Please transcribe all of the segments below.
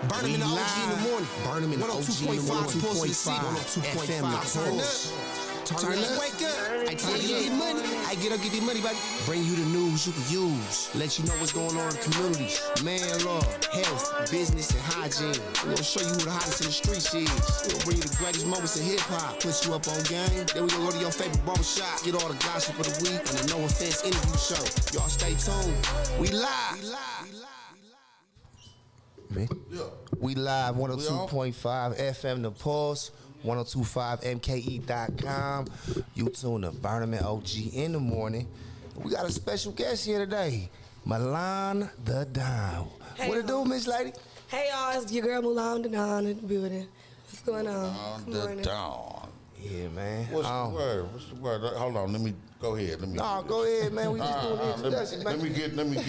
Burnem OG in the morning. Burnem OG in the morning. 102.5 FM. Turn up. Turn up. Wake up. I tell you, get money. I get up, get this money, baby. Bring you the news you can use. Let you know what's going on in the communities. Man, law, health, business, and hygiene. We're gonna show you who the hottest in the streets is. We'll bring you the greatest moments of hip hop. Put you up on game. Then we gonna go to your favorite barbershop. Get all the gossip of the week and the no offense interview show. Y'all stay tuned. We live. Me? Yeah. We live 102.5 FM The Pulse, 1025mke.com. You tune to Burnem OG in the morning. We got a special guest here today, Milan the Don. Hey, what it do, Miss Lady? Hey y'all, it's your girl Milan the Don in the building. What's going on? The Don. Yeah, man. What's the word? What's the word? Hold on, let me go ahead. Go ahead, man. We just doing the introduction, man. Let me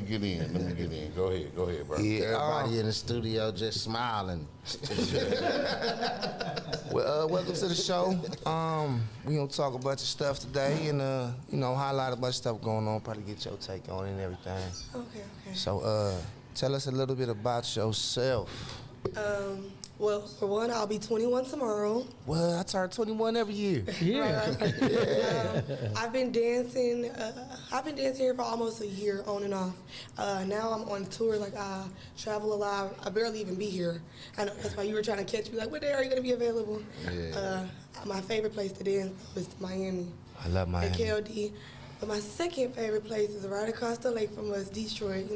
get in. Go ahead, bro. Yeah, everybody in the studio just smiling. Well, welcome to the show. We gonna talk a bunch of stuff today, and highlight a bunch of stuff going on. Probably get your take on it and everything. Okay. So, tell us a little bit about yourself. Well, for one, I'll be 21 tomorrow. Well, I turn 21 every year. Yeah. I've been dancing here for almost a year, on and off. Now I'm on tour. Like, I travel a lot. I barely even be here. I know that's why you were trying to catch me. Like, what day are you gonna be available? Yeah. My favorite place to dance is Miami. I love Miami. At KLD. But my second favorite place is right across the lake from us, Detroit.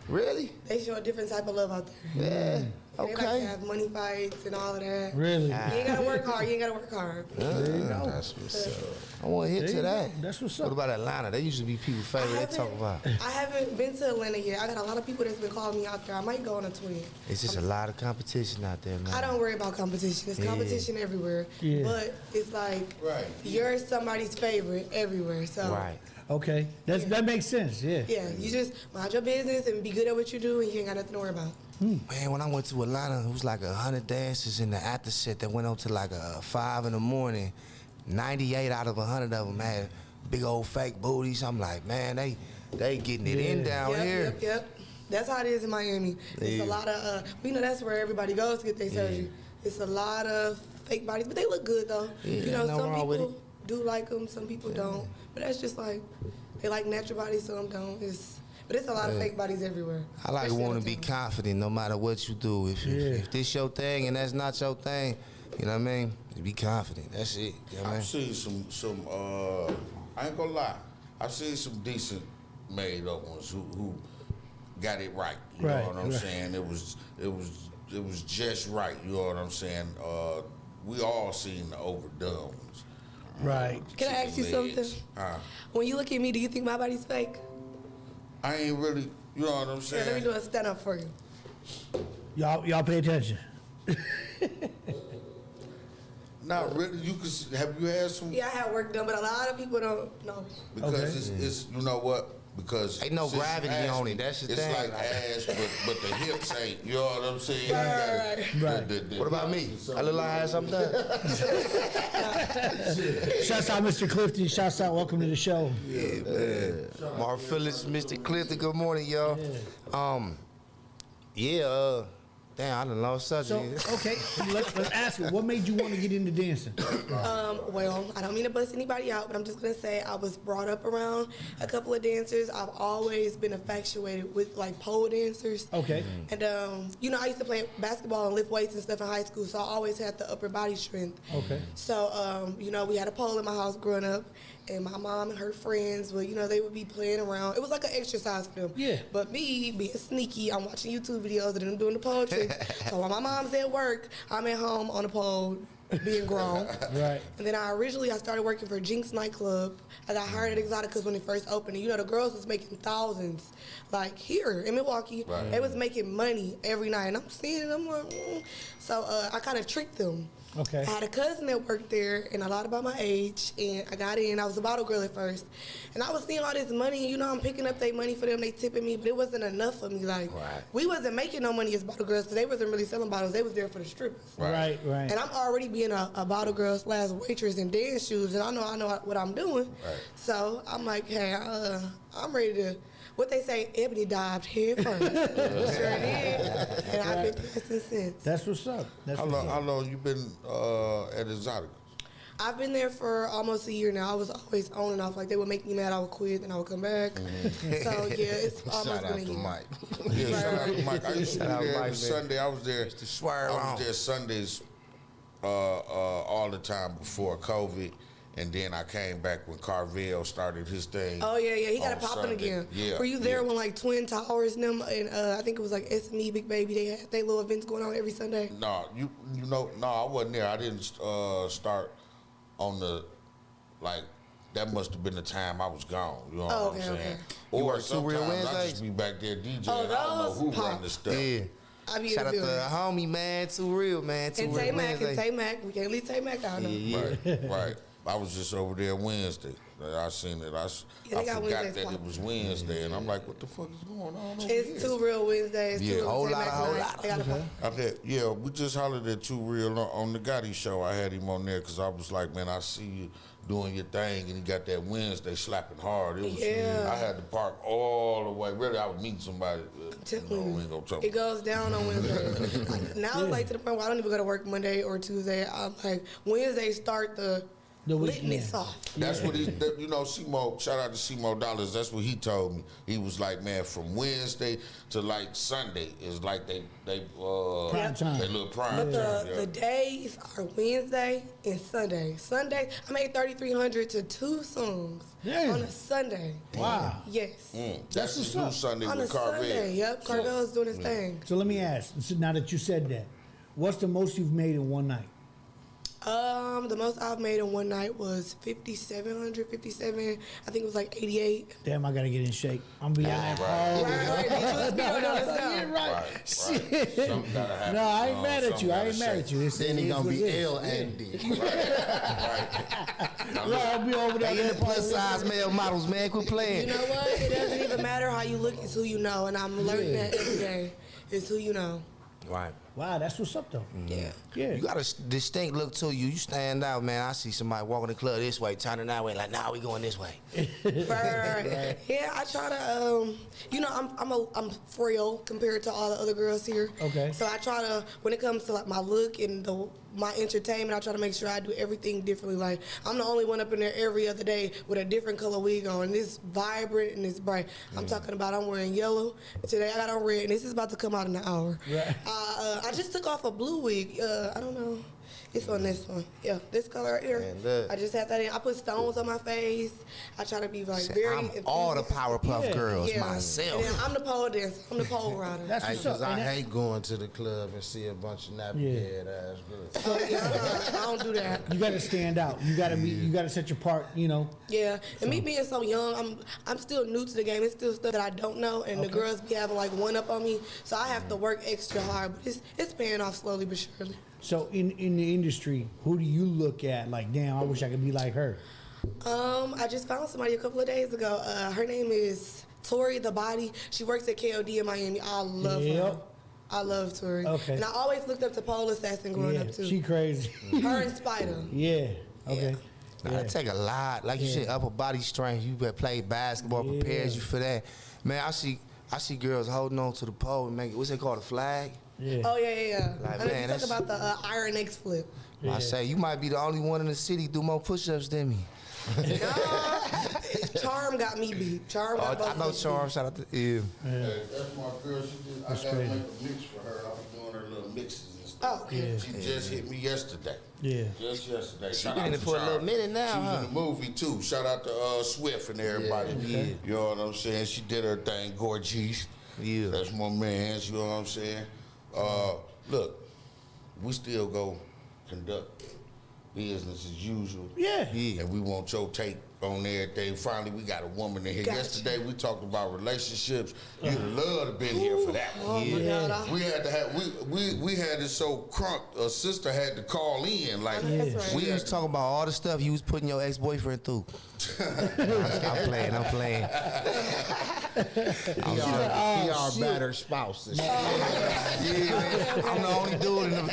Really? They show a different type of love out there. Yeah. They like to have money fights and all of that. Really? You ain't gotta work hard. There you go. That's what's up. I want to hit to that. That's what's up. What about Atlanta? They usually be people's favorite. They talk about. I haven't been to Atlanta yet. I got a lot of people that's been calling me out there. I might go on a 20. It's just a lot of competition out there, man. I don't worry about competition. It's competition everywhere. Yeah. But it's like you're somebody's favorite everywhere. So Right. Okay, that makes sense. Yeah. Yeah, you just mind your business and be good at what you do, and you ain't got nothing to worry about. Man, when I went to Atlanta, it was like 100 dancers in the after set that went on to like 5 in the morning. 98 out of 100 of them had big old fake booties. I'm like, man, they getting it in down here. Yep. That's how it is in Miami. It's a lot of, that's where everybody goes to get their surgery. It's a lot of fake bodies, but they look good though. Yeah, some people do like them, some people don't. But that's just like, they like natural bodies, some don't. But it's a lot of fake bodies everywhere. I like want to be confident no matter what you do. If this your thing and that's not your thing, you know what I mean? Be confident. That's it. You know what I mean? I've seen some I ain't gonna lie. I've seen some decent made up ones who got it right. You know what I'm saying? It was just right. You know what I'm saying? We all seen the overdone ones. Right. Can I ask you something? When you look at me, do you think my body's fake? I ain't really, you know what I'm saying? Let me do a stand up for you. Y'all pay attention. Not really. Have you had some? Yeah, I had work done, but a lot of people don't know. Because it's you know what? Because ain't no gravity on it. That's the thing. It's like ass, but the hips ain't. You know what I'm saying? Right. What about me? I look like I had something done. Shouts out Mr. Clifton. Shouts out. Welcome to the show. Yeah, man. Mark Phillips, Mr. Clifton. Good morning, y'all. Damn, I done lost subject. So, okay, let's ask you, what made you want to get into dancing? Well, I don't mean to bust anybody out, but I'm just going to say I was brought up around a couple of dancers. I've always been infatuated with, like, pole dancers. Okay. And, I used to play basketball and lift weights and stuff in high school, so I always had the upper body strength. Okay. So, we had a pole in my house growing up, and my mom and her friends would, they would be playing around. It was like an exercise for them. Yeah. But me, being sneaky, I'm watching YouTube videos of them doing the pole tricks. So while my mom's at work, I'm at home on the pole, being grown. Right. And then I started working for Jinx nightclub. I got hired at Exoticas when it first opened. And the girls was making thousands. Like here in Milwaukee, they was making money every night. And I'm seeing it, I'm like, So I kind of tricked them. Okay. I had a cousin that worked there, and a lot about my age, and I got in. I was a bottle girl at first, and I was seeing all this money, and I'm picking up their money for them, they tipping me, but it wasn't enough for me. Like, we wasn't making no money as bottle girls, because they wasn't really selling bottles. They was there for the strippers. Right. And I'm already being a bottle girl / waitress in dance shoes, and I know what I'm doing. Right. So I'm like, hey, I'm ready to what they say, Ebony dived head first. Sure did. And I've been dancing since. That's what's up. How long you been at Exotica? I've been there for almost a year now. I was always on and off. Like, they would make me mad, I would quit, and I would come back. So, yeah, it's almost Shout out been a to year. Mike. Yeah, shout out to Mike. I used to be Shout out there Mike, every man. Sunday. I was there. I was there Sundays all the time before COVID. And then I came back when Carvel started his thing. Oh, yeah, he got on it popping Sunday. again. Yeah. Were you there when, like, Twin Towers and them, and I think it was, like, SME, Big Baby, they had their little events going on every Sunday? No, no, I wasn't there. I didn't start on the, like, that must have been the time I was gone. You know what I'm saying? Okay. You Or work 2 Real sometimes I Wednesdays? just be back there DJing. Oh, I don't know those who pop. run the stuff. Yeah. I be Shout out in to the the homie, man. 2 Real, man. 2 And Real Tay Mac, Wednesdays. and Tay Mac. We can't leave Tay Mac down there. Yeah. Right. I was just over there Wednesday. I seen it. I they got forgot Wednesdays that it popping. was Wednesday, and I'm like, what the fuck is going on over It's here? 2 Real Wednesdays. Yeah, 2 whole Tay lot, Mac whole nights. lot. They got a Yeah, we just hollered at 2 Real on the Gotti show. I had him on there because I was like, man, I see you doing your thing, and he got that Wednesday slapping hard. It was, Yeah. I had to park all the way. Really, I was meeting somebody. Telling We you, ain't gonna talk. it goes down on Wednesday. Now it's like to the point where I don't even go to work Monday or Tuesday. I'm like, Wednesday start the weekend. litness off. That's what Simo, shout out to Simo Dollars, that's what he told me. He was like, man, from Wednesday to like Sunday is like they Prime time. They little prime But time. the days are Wednesday and Sunday. Sunday, I made 3,300 to 2 songs Damn. on a Sunday. Wow. Yes. That's his what's new up. Sunday On a with Carvel. Sunday, yep. Carvel's doing his thing. So let me ask, so now that you said that, what's the most you've made in one night? The most I've made in one night was 5,700, 57. I think it was like 88. Damn, I gotta get in shape. I'm being that hard. Right. Let's go. Yeah, right. Right. Shit. Something gotta happen. No, I ain't mad at Something you. I gotta ain't mad at shake. you. It's, Then he it is gonna what be it is. L and D. Right, I'll be over there. Hey, the plus size male models, man, quit playing. You know what? It doesn't even matter how you look, it's who you know. And I'm learning that every day. It's who you know. Right. Wow, that's what's up though. Yeah. Yeah. You got a distinct look to you. You stand out, man. I see somebody walking the club this way, turning that way, like, nah, we going this way. Right. Yeah, I try to, I'm frail compared to all the other girls here. Okay. So I try to, when it comes to like my look and my entertainment, I try to make sure I do everything differently. Like, I'm the only one up in there every other day with a different color wig on. And it's vibrant and it's bright. I'm talking about I'm wearing yellow. Today I got on red, and this is about to come out in an hour. Right. I just took off a blue wig. I don't know. It's on this one. Yeah, this color right here. Man, look. I just had that in. I put stones on my face. I try to be like very. I'm all the enthusiastic. Powerpuff Yeah. Girls Yeah. myself. And then I'm the pole dancer. I'm the pole rider. That's what's up. Because I And that- hate going to the club and see a bunch of nappy head ass girls. So, yeah, I don't do that. you gotta stand out. You gotta be. You gotta set your part. You know. Yeah, and me being so young, I'm still new to the game. It's still stuff that I don't know, and the girls be having like one up on me. So I have to work extra hard, but it's paying off slowly but surely. So in the industry, who do you look at? Like, damn, I wish I could be like her. I just found somebody a couple of days ago. Her name is Tori the Body. She works at KOD in Miami. I love her. Yep. I love Tori. Okay. And I always looked up to Pole Assassin growing Yeah, up too. she crazy. Her and Spider. Yeah. Okay. Nah, it take a lot. Like you said, upper body strength. You better play basketball, prepares you for that. Man, I see girls holding on to the pole and make it, what's it called, a flag? Yeah. Oh yeah. Like, I know man, you that's- talk about the Iron X flip. Yeah. I say, you might be the only one in the city do more push-ups than me. Charm got me beat. Charm got both I know of us Charles, shout out to you. Hey, that's my girl. I gotta crazy. make a mix for her. I was doing her little mixes and stuff. Oh, okay. She just hit me yesterday. Yeah. Just yesterday. She Shout been out in it to for a Charles. little minute now, She was huh? in the movie too. Shout out to Swift and everybody. Yeah. You know what I'm saying? She did her thing, gorgeous. Yeah. That's my man. You know what I'm saying? Look, we still go conduct business as usual. Yeah. And we want your take on everything. Finally, we got a woman in here. Gotcha. Yesterday, we talked about relationships. You'd have loved to been here for that one. Oh my God. We had to have we had it so crunk. A sister had to call in like That's right. We was talking about all the stuff you was putting your ex-boyfriend through. I'm playing. Oh, our shit. battered spouse. Yeah, man. I'm the only dude in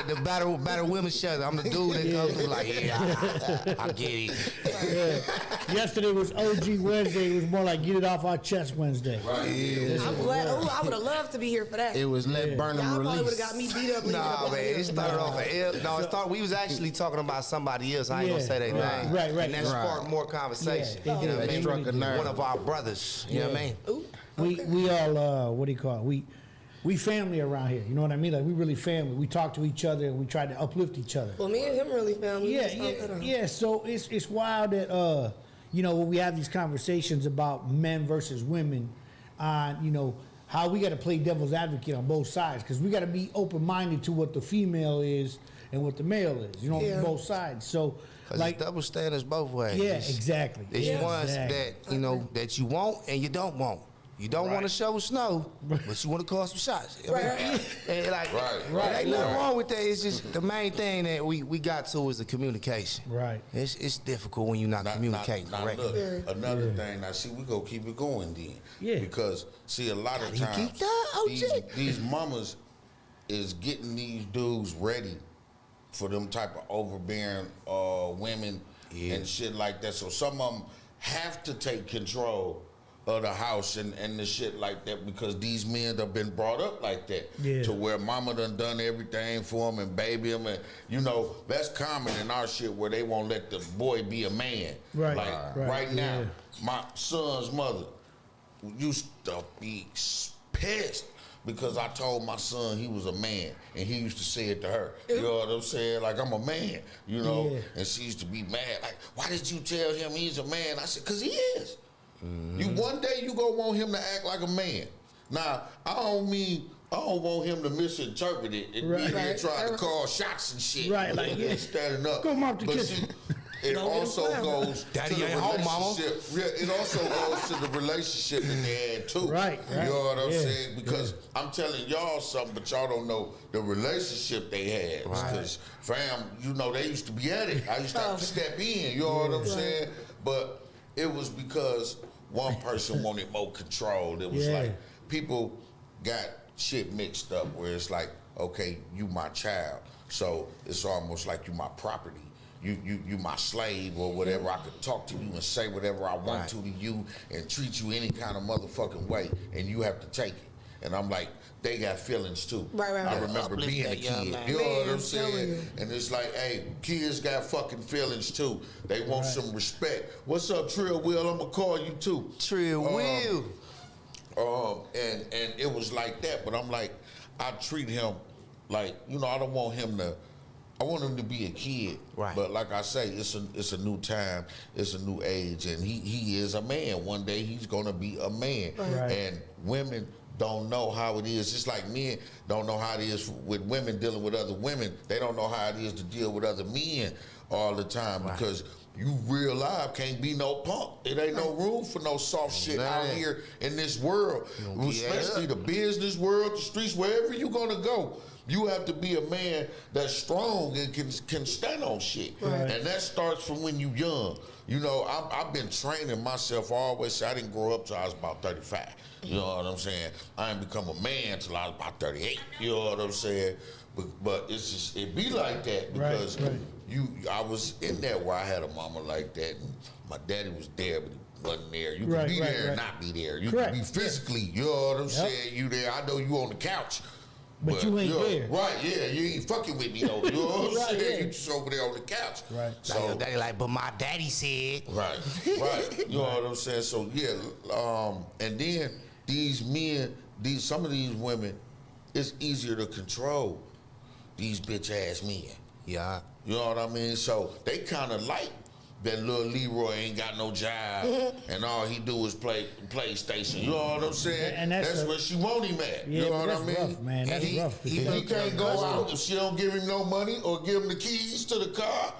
the battered women's shelter. I'm the dude that comes through like, yeah, I get it. Yesterday was OG Wednesday. It was more like get it off our chest Wednesday. Right. I'm glad. Oh, I would have loved to be here for that. It was let Burnem Y'all probably would release. have got me beat up. Nah, man, it started off an ill. No, it started. We was actually talking about somebody else. I ain't gonna say their name. Right. And that sparked more conversation. Yeah, You know what I they mean? struck a nerve. One of our brothers. You know what I mean? Ooh, We all what do you call it? We family around here. You know what I mean? Like we really family. We talk to each other and we try to uplift each other. well, me and him really found me. Yeah. So it's wild that you know when we have these conversations about men versus women, you know how we got to play devil's advocate on both sides because we got to be open minded to what the female is and what the male is. You know, both sides. So Like double standards both ways. yeah, exactly. There's ones that you know that you want and you don't want. You don't want to show snow, but you want to call some shots. I mean, and like, it ain't nothing wrong with that. It's just the main thing that we got to is the communication. Right. It's difficult when you're not communicating correctly. Look, another thing. Now, see, we gonna keep it going then. Yeah. Because see, a lot of you times keep that, OG? these mamas is getting these dudes ready for them type of overbearing women and shit like that. So some of them have to take control of the house and the shit like that because these men have been brought up like that to where mama done everything for them and baby them and you know that's common in our shit where they won't let the boy be a man. Right. Like right now, my son's mother used to be pissed because I told my son he was a man and he used to say it to her. You know what I'm saying? Like, I'm a man, you know? And she used to be mad. Like, why did you tell him he's a man? I said, because he is. You one day you gonna want him to act like a man. Now, I don't want him to misinterpret it and be here trying to call shots and shit. Right, like, standing up. Go mop the But kitchen. see, it also goes Daddy to the ain't home, mama. relationship. Yeah, it also goes to the relationship that they had too. Right. You know what I'm saying? Because I'm telling y'all something, but y'all don't know the relationship they had. Because fam, you know, they used to be at it. I used to have to step in. You know what I'm saying? But it was because one person wanted more control. It was like people got shit mixed up where it's like, okay, you my child, so it's almost like you my property. You my slave or whatever. I could talk to you and say whatever I want to you and treat you any kind of motherfucking way, and you have to take it. And I'm like, they got feelings too. I remember being a kid. You know what I'm saying? And it's like, hey, kids got fucking feelings too. They want some respect. What's up, Trill Will? I'm gonna call you too. Trill Will. And it was like that, but I'm like, I treat him like, you know, I don't want him to. I want him to be a kid, but like I say, it's a new time, it's a new age, and he is a man. One day he's gonna be a man, and women don't know how it is. Just like men don't know how it is with women dealing with other women. They don't know how it is to deal with other men all the time because you real life can't be no punk. It ain't no room for no soft shit out here in this world, especially the business world, the streets, wherever you gonna go. You have to be a man that's strong and can stand on shit. And that starts from when you young. You know, I've been training myself always. I didn't grow up till I was about 35. You know what I'm saying? I didn't become a man till I was about 38. You know what I'm saying? But it's just, it be like that because I was in there where I had a mama like that and my daddy was there, but he wasn't there. You could be there and not be there. You could be physically, you know what I'm saying? You there. I know you on the couch. But you ain't there. You ain't fucking with me though. You know what I'm saying? You just over there on the couch. So your daddy like, but my daddy said. You know what I'm saying? So and then these men, some of these women, it's easier to control these bitch ass men. Yeah. You know what I mean? So they kind of like that little Leroy ain't got no job and all he do is play PlayStation. You know what I'm saying? And that's where she want him at. Yeah, you know what I mean? Rough, man. That's rough. He can't go out if she don't give him no money or give him the keys to the car.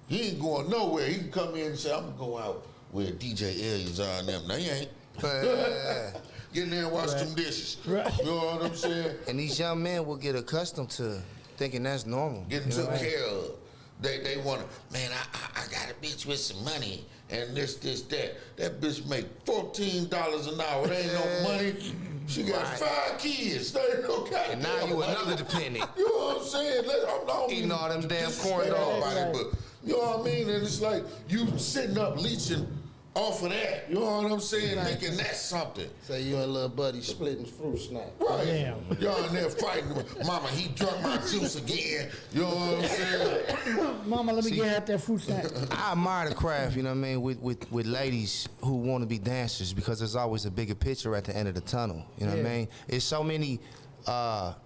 He ain't going nowhere. He can come in and say, I'm gonna go out with DJ Elias on them. No, he ain't. Get in there and wash them dishes. You know what I'm saying? And these young men will get accustomed to thinking that's normal. Getting took care of. They want to, man, I got a bitch with some money and this, that. That bitch make $14 an hour. There ain't no money. She got 5 kids. There ain't no goddamn And now you money. another dependent. You know what I'm I'm saying? I don't Eating all them damn corn disrespect dogs. nobody, but you know what I mean? And it's like you sitting up leeching off of that. You know what I'm saying? Thinking that's something. Say you and little buddy splitting fruit snack. Right. Damn. Y'all in there fighting. Mama, he drunk my juice again. You know what I'm saying? Mama, let me get out that fruit snack. I admire the craft, you know what I mean, with ladies who want to be dancers because there's always a bigger picture at the end of the tunnel. You know what I mean? It's so many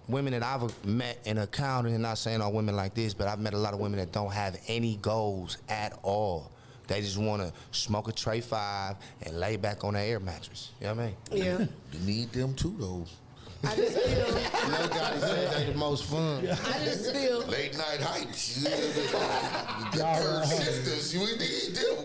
women that I've met and encountered, and not saying all women like this, but I've met a lot of women that don't have any goals at all. They just want to smoke a Tray 5 and lay back on their air mattress. You know what I mean? Yeah. You need them too, though. I just feel. No guy said they the most fun. I just feel. Late night hikes. The curve shifters. You need them.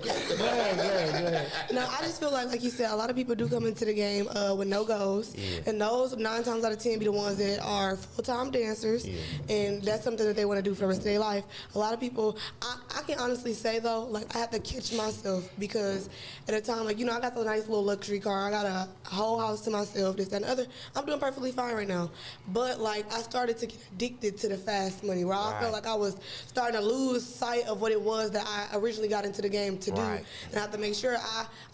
No, I just feel like you said, a lot of people do come into the game with no goals, and those 9 times out of 10 be the ones that are full-time dancers, and that's something that they want to do for the rest of their life. A lot of people, I can honestly say though, like I have to catch myself because at a time, like I got the nice little luxury car, I got a whole house to myself, this, that, and the other. I'm doing perfectly fine right now, but like I started to get addicted to the fast money, where I felt like I was starting to lose sight of what it was that I originally got into the game to do, and I have to make sure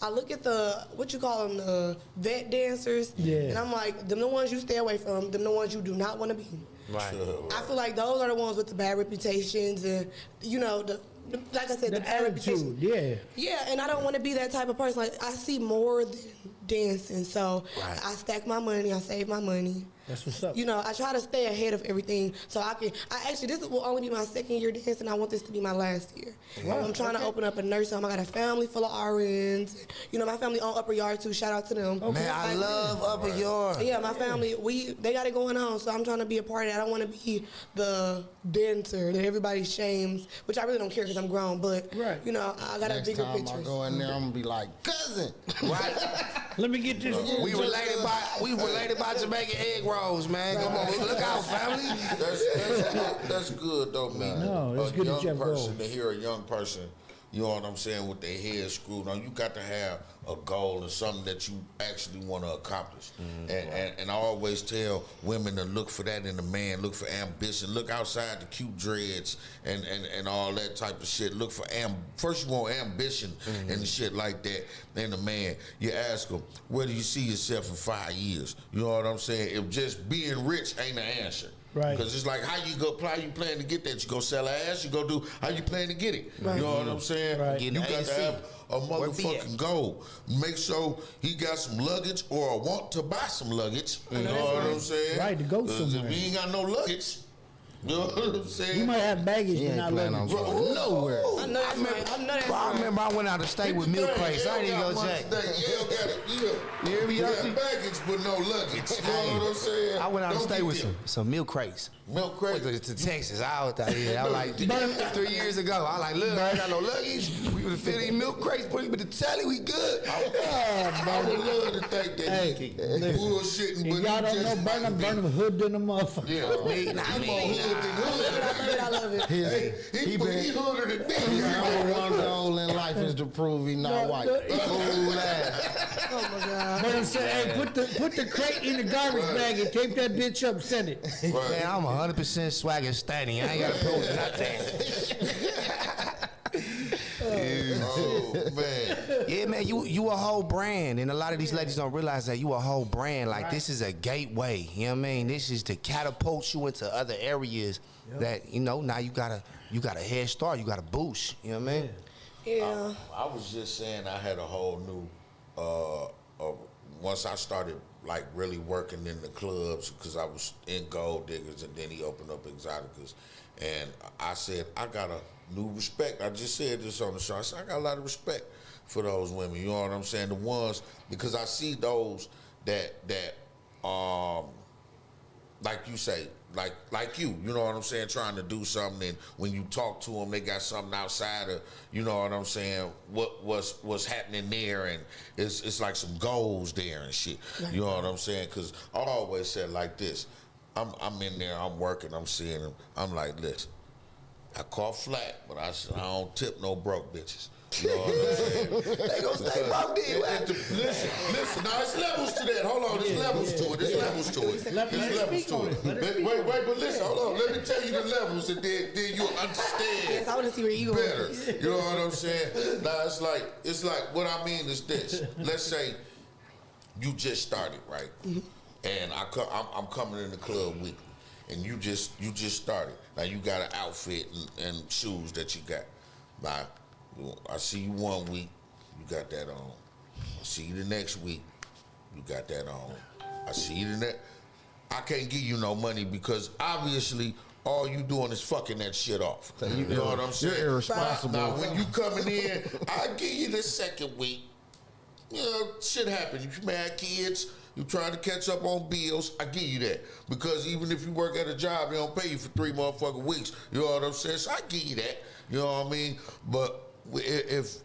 I look at the what you call them, the vet dancers, and I'm like, them the ones you stay away from, them the ones you do not want to be. Right. I feel like those are the ones with the bad reputations, and like I said, the bad reputation. Yeah, and I don't want to be that type of person. Like I see more than dancing, so I stack my money, I save my money. That's what's up. I try to stay ahead of everything, so this will only be my 2nd year dancing. I want this to be my last year. I'm trying to open up a nursing home. I got a family full of RNs. My family on Upper Yard too. Shout out to them. Man, I love Upper Yard. Yeah, my family, they got it going on, so I'm trying to be a part of that. I don't want to be the dancer that everybody shames, which I really don't care because I'm grown, but, I got a bigger picture. Next time I go in there, I'm going to be like, cousin. Right. Let me get this. We related by Jamaican egg rolls, man. Come on, look out, family. That's good though, man. No, it's good that you young have person goals. to hear a young person, you know what I'm saying, with their head screwed on. You got to have a goal and something that you actually want to accomplish. And I always tell women to look for that in a man. Look for ambition. Look outside the cute dreads and all that type of shit. Look for first you want ambition and shit like that in a man. You ask him, where do you see yourself in 5 years? You know what I'm saying? If just being rich ain't the answer. Right. Because it's like, how you plan to get that? You go sell ass, you go do, how you plan to get it? Right. You know what I'm saying? Right. You got to have a motherfucking goal. Make sure he got some luggage or want to buy some luggage. You know what I'm saying? Right, to go 'Cause somewhere. if he ain't got no luggage, you know what I'm saying? You might have baggage, but not luggage. going nowhere. I know that's right. I know that's I right. remember I went out of state with milk crates. I didn't go check. You got baggage but no luggage. You know what I'm saying? I went out of Don't state get with them. some milk crates. Milk crate. To Texas. I was like 3 years ago. I like, look, I ain't got no luggage. We would fill these milk crates, put him in the telly, we good. I would love to think that he bullshitting, If but y'all he don't just know, Burnem hood than a motherfucker. Yeah, I love it. he hooded it His number one goal in life is to prove he's not white. Oh my God. But I'm saying, hey, put the crate in the garbage bag and tape that bitch up and send it. Man, I'm 100% swagger standing. I ain't got to prove nothing. Oh man. Yeah, man, you a whole brand, and a lot of these ladies don't realize that you a whole brand. Like this is a gateway. You know what I mean? This is to catapult you into other areas that now you got a head start. You got a boost. You know what I mean? Yeah. I was just saying I had a whole new. Once I started like really working in the clubs, because I was in Gold Diggers, and then he opened up Exoticas, and I said I got a new respect. I just said this on the show. I said I got a lot of respect for those women. You know what I'm saying? The ones, because I see those that like you say, like you know what I'm saying, trying to do something, and when you talk to them, they got something outside of, you know what I'm saying, what's happening there, and it's like some goals there and shit. You know what I'm saying? Because I always said like this, I'm in there, I'm working, I'm seeing them, I'm like, listen, I caught flack, but I said I don't tip no broke bitches. You know what I'm saying? They gonna stay broke then. Listen. Now it's levels to that. Hold on, there's levels to it. There's levels to it. There's levels to it. Wait, but listen, hold on. Let me tell you the levels, and then you'll understand. Yes, I want to see where you better. You know what I'm saying? Now it's like what I mean is this. Let's say you just started, right? And I'm coming in the club weekly, and you just started. Now you got an outfit and shoes that you got. Now I see you one week, you got that on. I see you the next week, you got that on. I see you the next. I can't give you no money because obviously all you doing is fucking that shit off. So you know what I'm saying? You're irresponsible. Now when you coming in, I give you the second week. You know, shit happens. You mad kids, you trying to catch up on bills, I give you that. Because even if you work at a job, they don't pay you for 3 motherfucking weeks. You know what I'm saying? So I give you that. You know what I mean? But if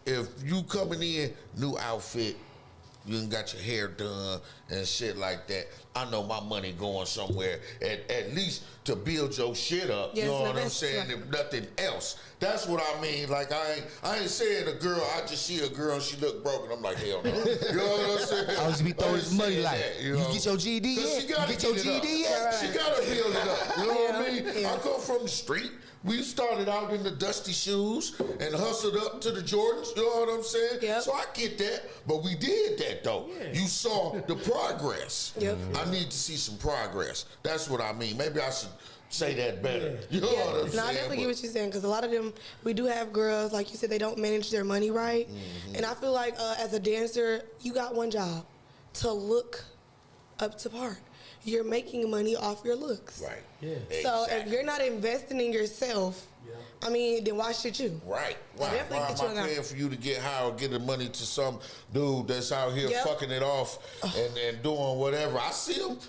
you coming in, new outfit, you done got your hair done and shit like that, I know my money going somewhere at least to build your shit up. Yes, you know what I'm that's saying? right. If nothing else. That's what I mean. Like I ain't saying a girl, I just see a girl and she look broken. I'm like, hell no. You know what I'm saying? I was be throwing this money like, that, you get your GD yet? She gotta You get your get it up. GD yet? She gotta build it up. You know what I mean? Yeah. I come from the street. We started out in the dusty shoes and hustled up to the Jordans. You know what I'm saying? Yep. So I get that, but we did that though. Yeah. You saw the progress. Yep. I need to see some progress. That's what I mean. Maybe I should say that better. You know what I'm No, saying? I definitely get what you're saying because a lot of them, we do have girls, like you said, they don't manage their money right. And I feel like as a dancer, you got one job, to look up to par. You're making money off your looks. Right. Yeah. So if Exactly. you're not investing in yourself, I mean, then why should you? Right. I Why definitely am get you I on that. paying for you to get high or get the money to some dude that's out here Yep. fucking it off and doing whatever? I see him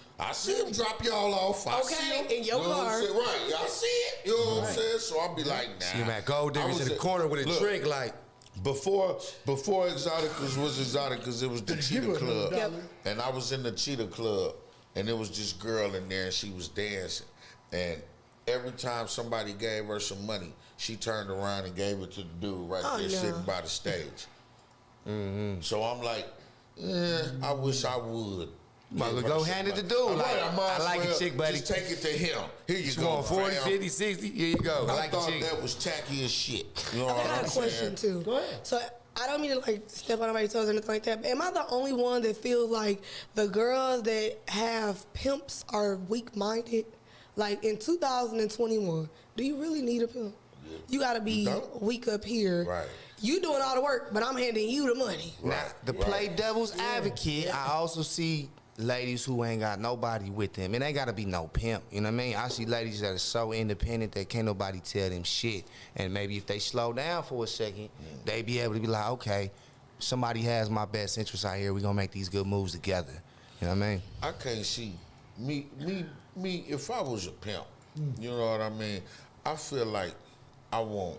drop y'all off. I Okay, see him. in your You know what I'm car. saying? Right. I see it. You know what I'm saying? So I'll be like, nah. See him at Gold Diggers in the corner with a Look, drink like, Before Exoticas was Exoticas, it was the Cheetah Club. Yep. And I was in the Cheetah Club, and there was this girl in there, and she was dancing. And every time somebody gave her some money, she turned around and gave it to the dude right Oh, there no. sitting by the stage. So I'm like, I wish I would. Might as well give her go some hand it to money. dude, I'm like, right, might I as like a well chick, buddy. Just take it to him. Here you you go, want 40, fam. 50, 60? Here you go. I I like a thought chick. that was tacky as shit. You know I what got I'm a saying? question too. Go ahead. So I don't mean to like step on anybody's toes or anything like that, but am I the only one that feels like the girls that have pimps are weak-minded? Like in 2021, do you really need a pimp? You gotta be don't. weak up here. Right. You doing all the work, but I'm handing you the money. Now, to Right. play devil's advocate, I also see ladies who ain't got nobody with them. It ain't gotta be no pimp, you know what I mean? I see ladies that are so independent that can't nobody tell them shit. And maybe if they slow down for a second, they be able to be like, okay, somebody has my best interest out here. We gonna make these good moves together. You know what I mean? I can't see me. If I was a pimp, you know what I mean. I feel like I won't.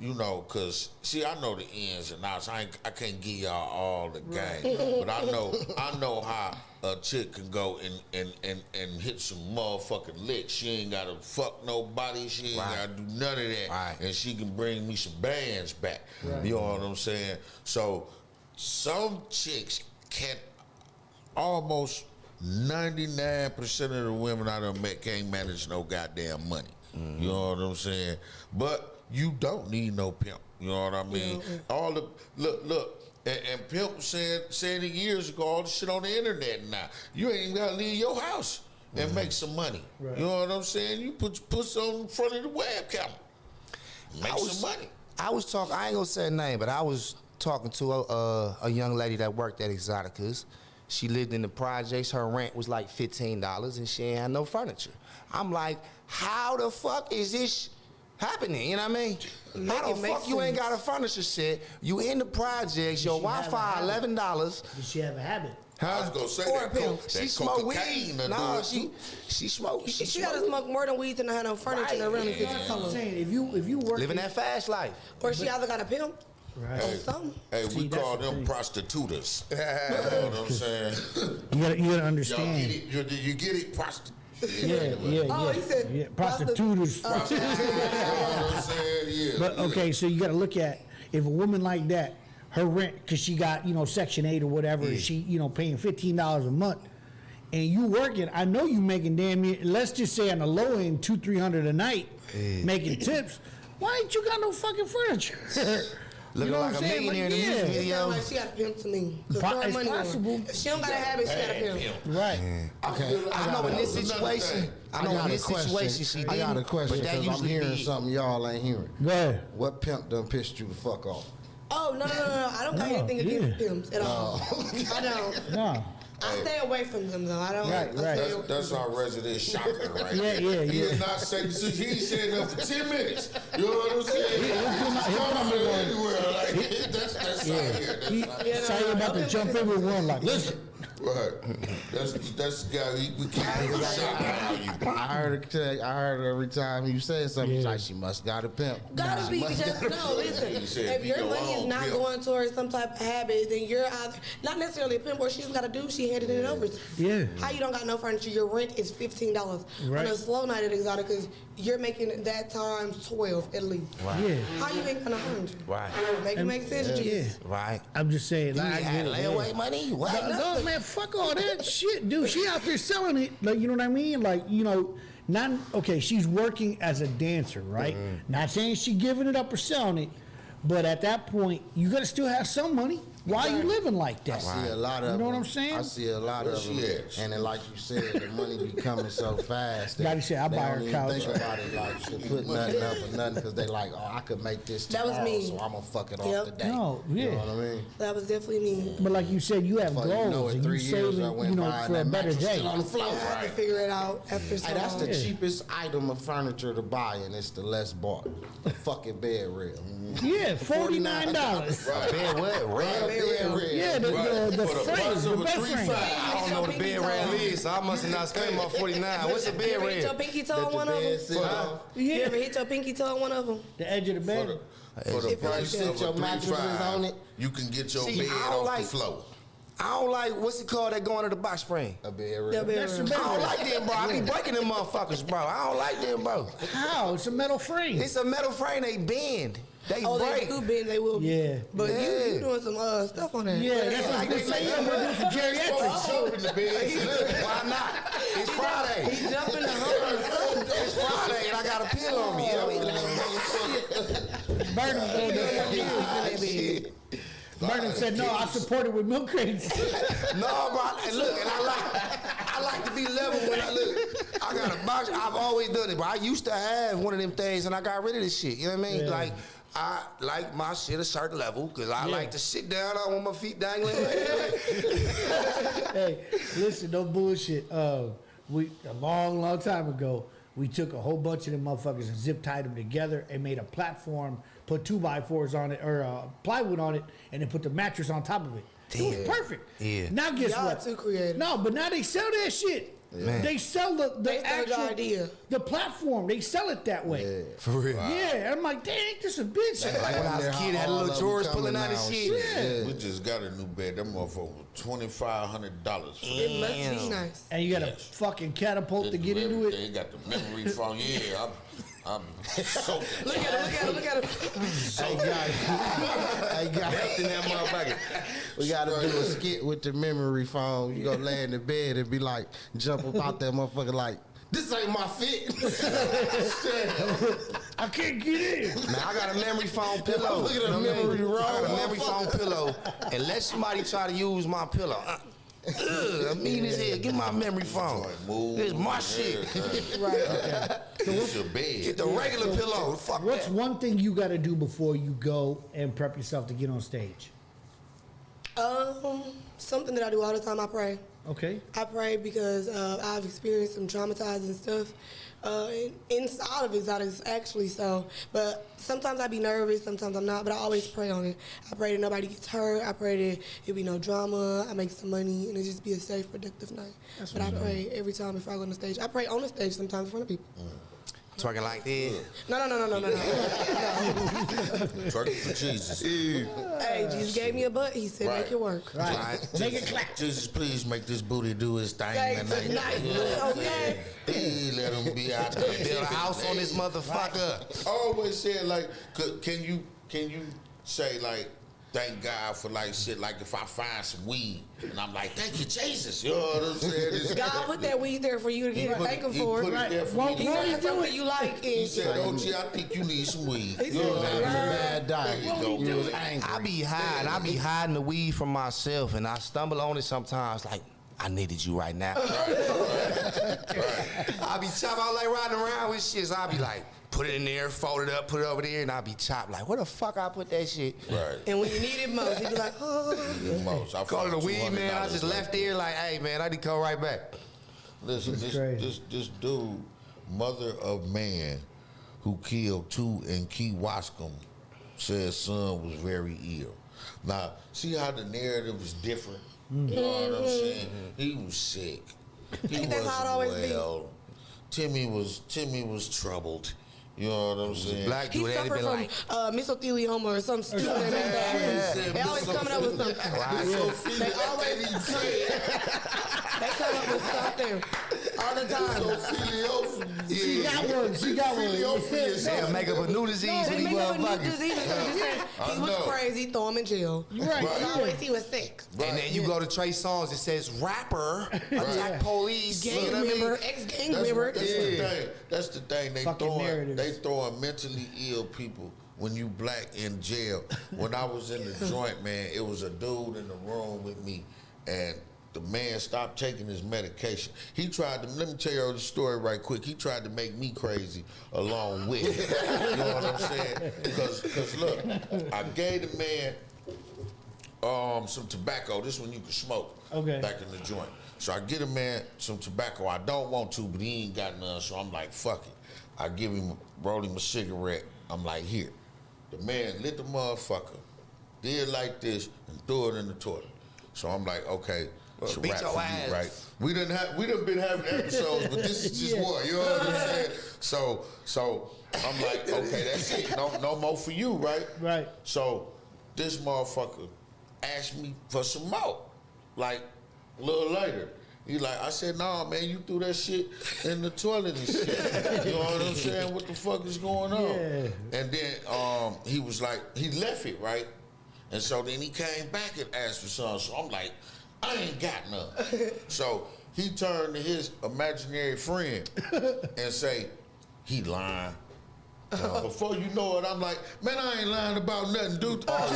You know, cause see, I know the ins and outs. I can't give y'all all the game, but I know how a chick can go and hit some motherfucking licks. She ain't gotta fuck nobody. She ain't Right. gotta do none of that, Right. and she can bring me some bands back. You know what I'm saying? So some chicks can't. Almost 99% of the women I done met can't manage no goddamn money. You know what I'm saying? But you don't need no pimp. You know what I mean? All the look, and pimp saying it years ago. All the shit on the internet now. You ain't even gotta leave your house and make some money. Right. You know what I'm saying? You put your pussy on in front of the webcam, make some money. I was talking, I ain't gonna say her name, but I was talking to a young lady that worked at Exoticas. She lived in the projects. Her rent was like $15 and she ain't had no furniture. I'm like, how the fuck is this happening? You know what I mean? How the make fuck you ain't sense. got a furniture set? You in the projects, your she have a Wi-Fi habit? $11. Does she have a habit? I was gonna say Or that a pimp. She that smoke cocaine weed. to No, do it she too. smoke. She gotta smoke more than weed to not have no furniture in her room. That's what I'm saying. If you work Living that fast life. Or she either got a pimp right. or something. Hey, See, we that's call the them thing. prostitutas. You know what I'm saying? You gotta Y'all understand. get it? You get it? Prostitute. Yeah. Oh, he said yeah. Prostitutes. You know what I'm saying? Yeah. But okay, so you got to look at if a woman like that, her rent, because she got, Section 8 or whatever, she, paying $15 a month, and you working, I know you making damn near, let's just say on the low end, $200-300 a night, making tips. Why ain't you got no fucking furniture? Looking like a millionaire in the music It video. sounds like she got a pimp to me. It's possible. If she don't got to have it, she got a pimp. Right. Okay, I know in this situation, I got a question. I got a question but that because I'm usually hearing be- something y'all ain't hearing. Go ahead. What pimp done pissed you the fuck off? Oh, no. I don't got anything against pimps at all. I don't. No. I stay away from them, though. I don't. Right. I stay away That's from our them. resident shocker, right? Yeah. He is not saying, he ain't saying that for 10 minutes. You know what I'm saying? He's coming anywhere. Like, that's out here. That's not here. So you about to jump in with one like, listen. Right. That's the guy, we can't even shout out you. I heard her every time you said something. She's like, she must got a pimp. Gotta be because no, listen. You said If your be your money is own not pimp. going towards some type of habit, then you're either not necessarily a pimp. Or she's got to do. She handed it over. Yeah. How you don't got no furniture? Your rent is $15 Right. on a slow night at Exotica's. You're making that times 12 at least. Yeah. How you making 100? Right. Make sense, Yeah. Jesus. Right. I'm just saying. You Like, I had get it, layaway yeah. money? What? No, man, fuck all that shit, dude. She out there selling it. Like, you know what I mean? Like, she's working as a dancer, right? Not saying she giving it up or selling it, but at that point, you gotta still have some money. Why are you living like that? I see a lot of You know what them. I'm saying? I see a lot Where of she them. at? And then, like you said, the money be coming so fast. Daddy said, I they buy her don't a even couch. think about it like to put nothing up or nothing because they like, oh, I could make this That tomorrow, was me. so I'm going to fuck it Yep. off today. No, You yeah. know what I mean? That was definitely me. But like you said, you have Before you goals know it, and 3 you years saving, I went by and for a that better mattress day. still on the floor. I had to figure it out after so Hey, that's the long. cheapest item of furniture to buy, and it's the less bought. The fucking bed rail. Yeah, $49. Bed what? Red? Bed rail. Yeah, the For the frame, price the of a bed 3.5. frame. I don't know what a bed rail is, so I must have not spent my 49. What's a bed You ever hit your rail? pinky toe Let on the one of bed them? sit on. You ever hit your pinky toe on one of them? The edge of the bed. For the If you price sit of your a mattresses 3.5, on it. you can get your See, bed I don't off like- the floor. I don't like, what's it called that go under the box spring? A bed rail. That bed That's the rail. bed I don't rail. like them, bro. I be breaking them motherfuckers, bro. I don't like them, bro. How? It's a metal frame. It's a metal frame, they bend. They Oh, they break. do bend, they will. Yeah. But Yeah. you doing some stuff on that. Yeah, that's what I was gonna say. Yeah, we're doing for geriatrics. Jump in the bed. Why not? It's Friday. He jumping the hump. It's Friday, and I got a pill on me. You know what I mean? Burnham told us. Shit. Burnham said, no, I support it with milk crates. No, bro. And look, and I like to be level when I look. I got a box. I've always done it, but I used to have one of them things, and I got rid of this shit. You know what I mean? Yeah. Like, I like my shit a certain level because I like to sit down. I want my feet dangling. Hey, listen, no bullshit. We a long time ago, we took a whole bunch of them motherfuckers and zip tied them together and made a platform, put 2x4s on it or plywood on it, and then put the mattress on top of it. It was Damn. perfect. Yeah. Now guess Y'all what? too creative. No, but now they sell that shit. Man. They sell the They stole actual your idea. the platform. They sell it that way. For real. Yeah, I'm like, dang, this a bitch. Like when I was a kid, I had little drawers pulling out of shit. Yeah. We just got a new bed. That motherfucker was $2,500 for It must be Damn. nice. And you got a fucking catapult to get into it. They got the memory foam. Yeah, I'm soaking. Look at him. Hey, guys. In that motherfucker. We gotta do a skit with the memory foam. You gonna lay in the bed and be like, jump up out that motherfucker like, this ain't my fit. I can't get in. Man, I got a memory foam pillow. Look at the You know what I mean? memory roll, I got a memory motherfucker. foam pillow. And let somebody try to use my pillow. I mean as hell. Get my memory foam. Move. It's my shit. Right. Okay. It's your bed. Get the regular pillow. Fuck What's that. one thing you got to do before you go and prep yourself to get on stage? Something that I do all the time. I pray. Okay. I pray because I've experienced some traumatizing stuff inside of exotics, actually. So, but sometimes I be nervous, sometimes I'm not. But I always pray on it. I pray that nobody gets hurt. I pray that it be no drama. I make some money and it just be a safe, productive night. But I pray every time before I go on the stage. I pray on the stage sometimes in front of people. Twerking like this. No. Twerking for Jesus. Hey, Jesus gave me a butt. He said, Right. make it work. Right. Make it clap. Jesus, please make this booty do his thing Hey, tonight. tonight, okay? Hey, let him be out there. Build a house on this motherfucker. I always said, like, can you say like, thank God for like shit, like if I find some weed and I'm like, thank you, Jesus. You know what I'm saying? God put that weed there for you to get thank him for it. He put it there for me. He said something you like. He said, OG, I think you need some weed. He You know what said, I'm saying? Bad diet. There you go. I be high, and I be hiding the weed from myself, and I stumble on it sometimes like, I needed you right now. I be chopping, I like riding around with shit, so I be like, put it in there, fold it up, put it over there, and I be chopped like, where the fuck I put that shit? Right. And when you need it most, he be like, oh. Most. I Call it a found weed, man. I $200 just left there like, hey, man, I need to come right back. Listen, crazy. this dude, mother of man, who killed two in Key Wascom, said son was very ill. Now, see how the narrative is different? You know what I'm saying? He was sick. He Ain't that how it wasn't always be? well. Timmy was troubled. You know what I'm saying? Black He dude, ain't suffered been like, from mesothelioma or something stupid. They always coming up with something. They always they come up with something all the time. She got one. She got one. they'll make up a new disease They when he make up a new motherfuckers. disease. He was crazy. Throw him in jail. Right. Always he was sick. And then you go to Trey Songz, it says rapper, attack police. Gang you know what I mean? member, ex-gang member. That's the thing. That's the thing. Fucking narratives. They throwing mentally ill people when you black in jail. When I was in the joint, man, it was a dude in the room with me, and the man stopped taking his medication. He tried to, let me tell you the story right quick. He tried to make me crazy along with him. You know what I'm saying? Because look, I gave the man some tobacco. This one you can smoke back in the joint. So I get a man some tobacco. I don't want to, but he ain't got none, so I'm like, fuck it. I give him, roll him a cigarette. I'm like, here. The man lit the motherfucker, did like this, and threw it in the toilet. So I'm like, okay, it's a beat wrap your for ass. you, right? We done been having episodes, but this is just one. You know what I'm saying? So I'm like, okay, that's it. No more for you, right? Right. So this motherfucker asked me for some more, like a little later. He like, I said, nah, man, you threw that shit in the toilet and shit. You know what I'm saying? What the fuck is going on? Yeah. And then he was like, he left it, right? And so then he came back and asked for some. So I'm like, I ain't got none. So he turned to his imaginary friend and say, he lying. Before you know it, I'm like, man, I ain't lying about nothing, dude. I'm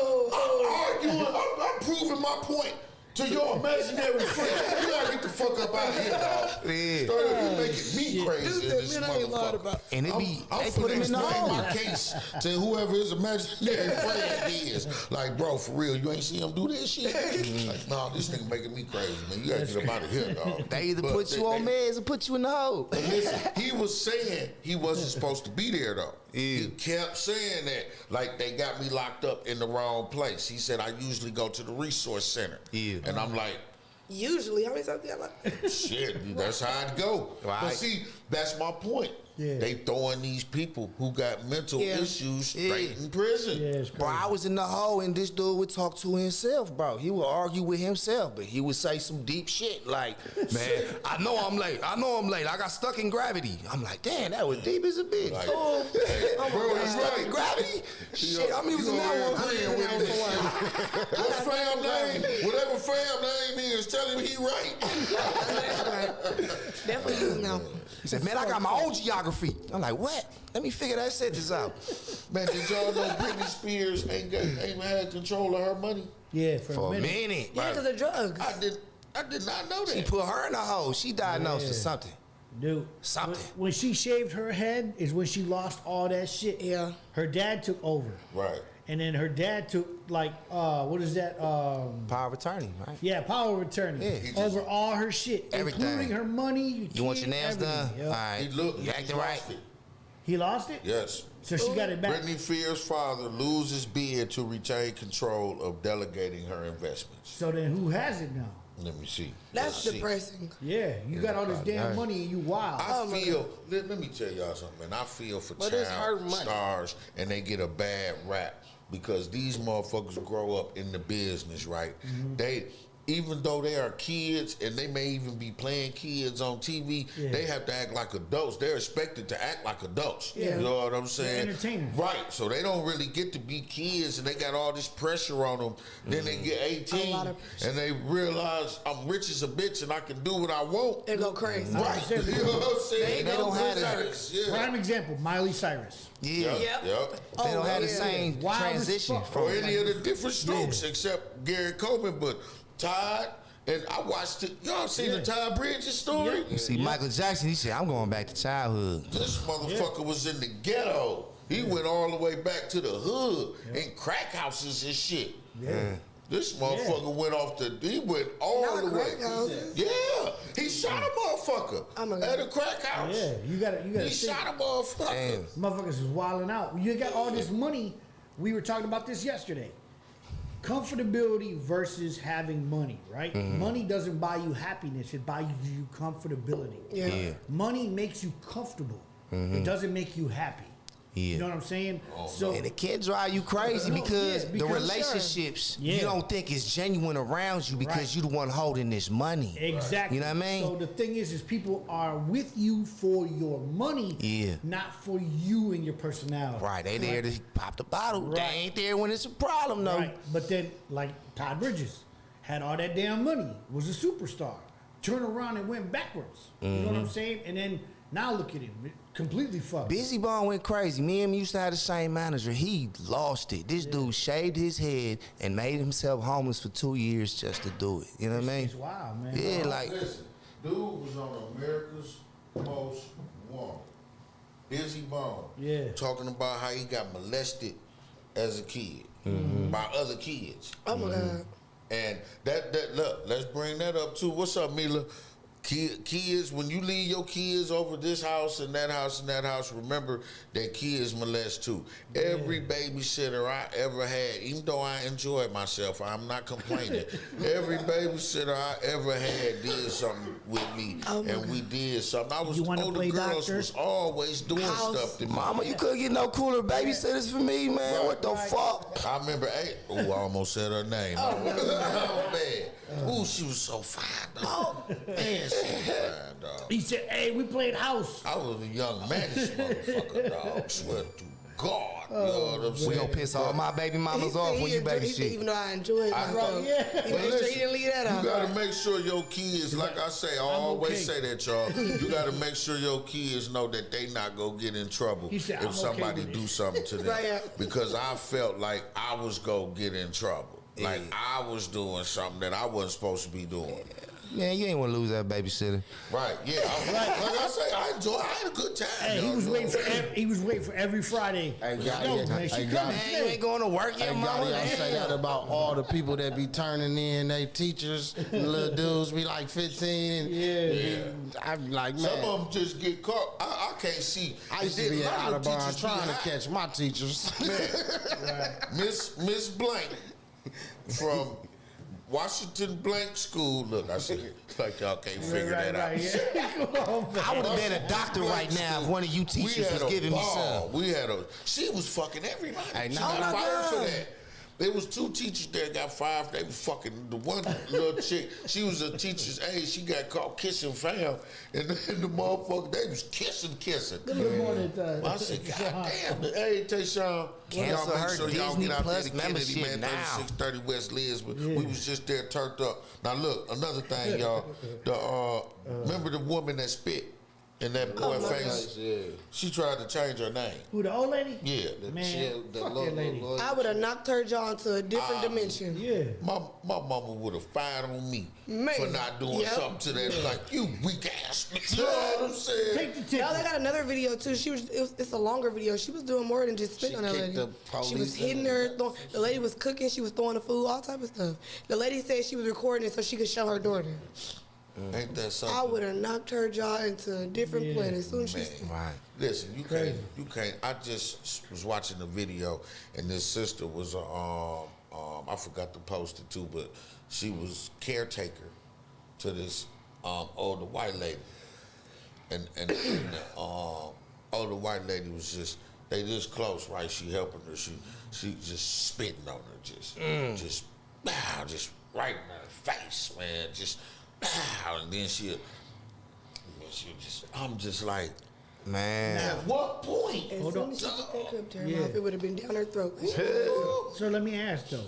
arguing, I'm proving my point to your imaginary friend. You gotta get the fuck up out of here, dog. Yeah. Started making me crazy in this Man, I ain't lied motherfucker. about. And it be, I'm they put him in the explain hole. my case to whoever his imaginary friend is. Like, bro, for real, you ain't see him do this shit? Like, nah, this nigga making me crazy, man. You gotta get him out of here, dog. They either But put you on meds or put you in the hole. But listen, he was saying he wasn't supposed to be there, though. Yeah. He kept saying that, like they got me locked up in the wrong place. He said, I usually go to the resource center. Yeah. And I'm like, Usually, how many times do you like? shit, that's how it go. Right. But see, that's my point. Yeah. They throwing these people who got mental Yeah. issues straight in prison. Yeah, it's crazy. Bro, I was in the hole and this dude would talk to himself, bro. He would argue with himself, but he would say some deep shit like, man, I know I'm late. I got stuck in gravity. I'm like, damn, that was deep as a bitch. Like, oh, hey, I'm bro, stuck right. in gravity? Shit, I'm using that one. agreeing with it. What's fam name? Whatever fam name is, tell him he right. Definitely using that one. He said, man, I got my own geography. I'm like, what? Let me figure that sentence out. Man, did y'all know Britney Spears ain't had control of her money? Yeah, For a minute. Yeah, because of drugs. I did not know that. She put her in a hole. She diagnosed Yeah. with something. Dude, Something. when she shaved her head is when she lost all that shit. Yeah. Her dad took over. Right. And then her dad took like what is that? Power of attorney, right? Yeah, power of attorney Yeah. over all her shit, Everything. including her money. You want your kid, nails done? everything. All Yep. right. He You acting right? lost it. He lost it, Yes. so she got it back. Britney Spears' father loses bid to retain control of delegating her investments. So then, who has it now? Let me see. That's Let's see. depressing. Yeah, you got all this damn nice. money and you wild. I feel, let me tell y'all something, man. I feel for But it's her child money. stars and they get a bad rap because these motherfuckers grow up in the business, right? Mm-hmm. even though they are kids and they may even be playing kids on TV, they have to act like adults. They're expected to act like adults. You know what I'm saying? Entertainers. Right. So they don't really get to be kids and they got all this pressure on them. Then they get 18 and they realize I'm rich as a bitch and I can do what I want. They go crazy. Right. You know what I'm saying? They don't have that. Prime example, Miley Cyrus. Yep. They don't have the same transition or any of the different strokes except Gary Coleman, but Todd, and I watched it. Y'all seen the Todd Bridges story? You see, Michael Jackson, he said, I'm going back to childhood. This motherfucker was in the ghetto. He went all the way back to the hood in crack houses and shit. This motherfucker went off he went all the way. Yeah, he shot a motherfucker at a crack house. Yeah, you gotta. He shot a motherfucker. Motherfuckers is wilding out. You got all this money. We were talking about this yesterday. Comfortability versus having money, right? Money doesn't buy you happiness; it buys you comfortability. Money makes you comfortable. It doesn't make you happy. You know what I'm saying? So and it can drive you crazy because the relationships you don't think is genuine around you because you the one holding this money. Exactly. You know what I mean? So the thing is people are with you for your money, not for you and your personality. Right. They there to pop the bottle. They ain't there when it's a problem, though. Right. But then, like Todd Bridges, had all that damn money, was a superstar, turned around and went backwards. You know what I'm saying? And then now look at him, completely fucked. Busy Bone went crazy. Me and him used to have the same manager. He lost it. This dude shaved his head and made himself homeless for 2 years just to do it. You know what I mean? It's wild, man. Yeah, like. Listen, dude was on America's Most Wanted. Busy Bone. Yeah. Talking about how he got molested as a kid by other kids. Oh my God. And that look, let's bring that up too. What's up, Mila? Kids, when you leave your kids over this house and that house and that house, remember that kids molest too. Every babysitter I ever had, even though I enjoyed myself, I'm not complaining. Every babysitter I ever had did something with me, and we did something. I was older girls was always doing stuff to me. Mama, you couldn't get no cooler babysitters for me, man. What the fuck? I remember, I almost said her name. Oh, man. Ooh, she was so fine, dog. Man, she was fine, dog. He said, hey, we played house. I was a young man, this motherfucker, dog. Swear to God. You know what I'm saying? We gonna piss all my baby mamas off when you baby shit. Even though I enjoyed myself. He made sure he didn't leave that out. You gotta make sure your kids, like I say, I always say that, y'all. You gotta make sure your kids know that they not gonna get in trouble if somebody do something to them. Because I felt like I was gonna get in trouble. Like I was doing something that I wasn't supposed to be doing. Man, you ain't want to lose that babysitter. Right, yeah. Like I say, I had a good time. Hey, he was waiting for every Friday. Hey, You ain't going to work yet, mama. I say that about all the people that be turning in they teachers. Little dudes be like 15. And I be like, man. Some of them just get caught. I can't see. I used to be at Audubon trying to catch my teachers. Man, Miss Blank from Washington Blank School. Look, I see like y'all can't figure that out. Yeah. I would have been a doctor right now if one of you teachers was giving me some. She was fucking everybody. Hey, She got fired for that. There was 2 teachers there got fired. They was fucking the one little chick. She was a teacher's aide. She got caught kissing fam, and the motherfucker they was kissing. Good morning, I said, God damn. Hey, Tayshawn, Cancel y'all her make sure y'all Disney get out Plus there to Kennedy, membership man, now. 3630 West Lisbon. We was just there turned up. Now look, another thing, y'all. Remember the woman that spit in that boy face? She tried to change her name. Who, the old lady? Yeah. Man, fuck that lady. I would have knocked her jaw into a different dimension. Yeah. My mama would have fired on me for not doing something to that. Like, you weak ass. You know what I'm saying? Take the tip. Y'all, I got another video too. It's a longer video. She was doing more than just spitting on that lady. She was hitting her. The lady was cooking. She was throwing the food, all type of stuff. The lady said she was recording it so she could show her daughter. Ain't that something? I would have knocked her jaw into a different planet as soon as she. Right. Listen, you can't. I just was watching the video, and this sister was I forgot to post it too, but she was caretaker to this older white lady, and the older white lady was they just close, right? She helping her. She just spitting on her, just right in her face, man. Just, and then she just, I'm just like, man. at what point? As soon as she put that cup to her Yeah. mouth, it would have been down her throat. So let me ask though,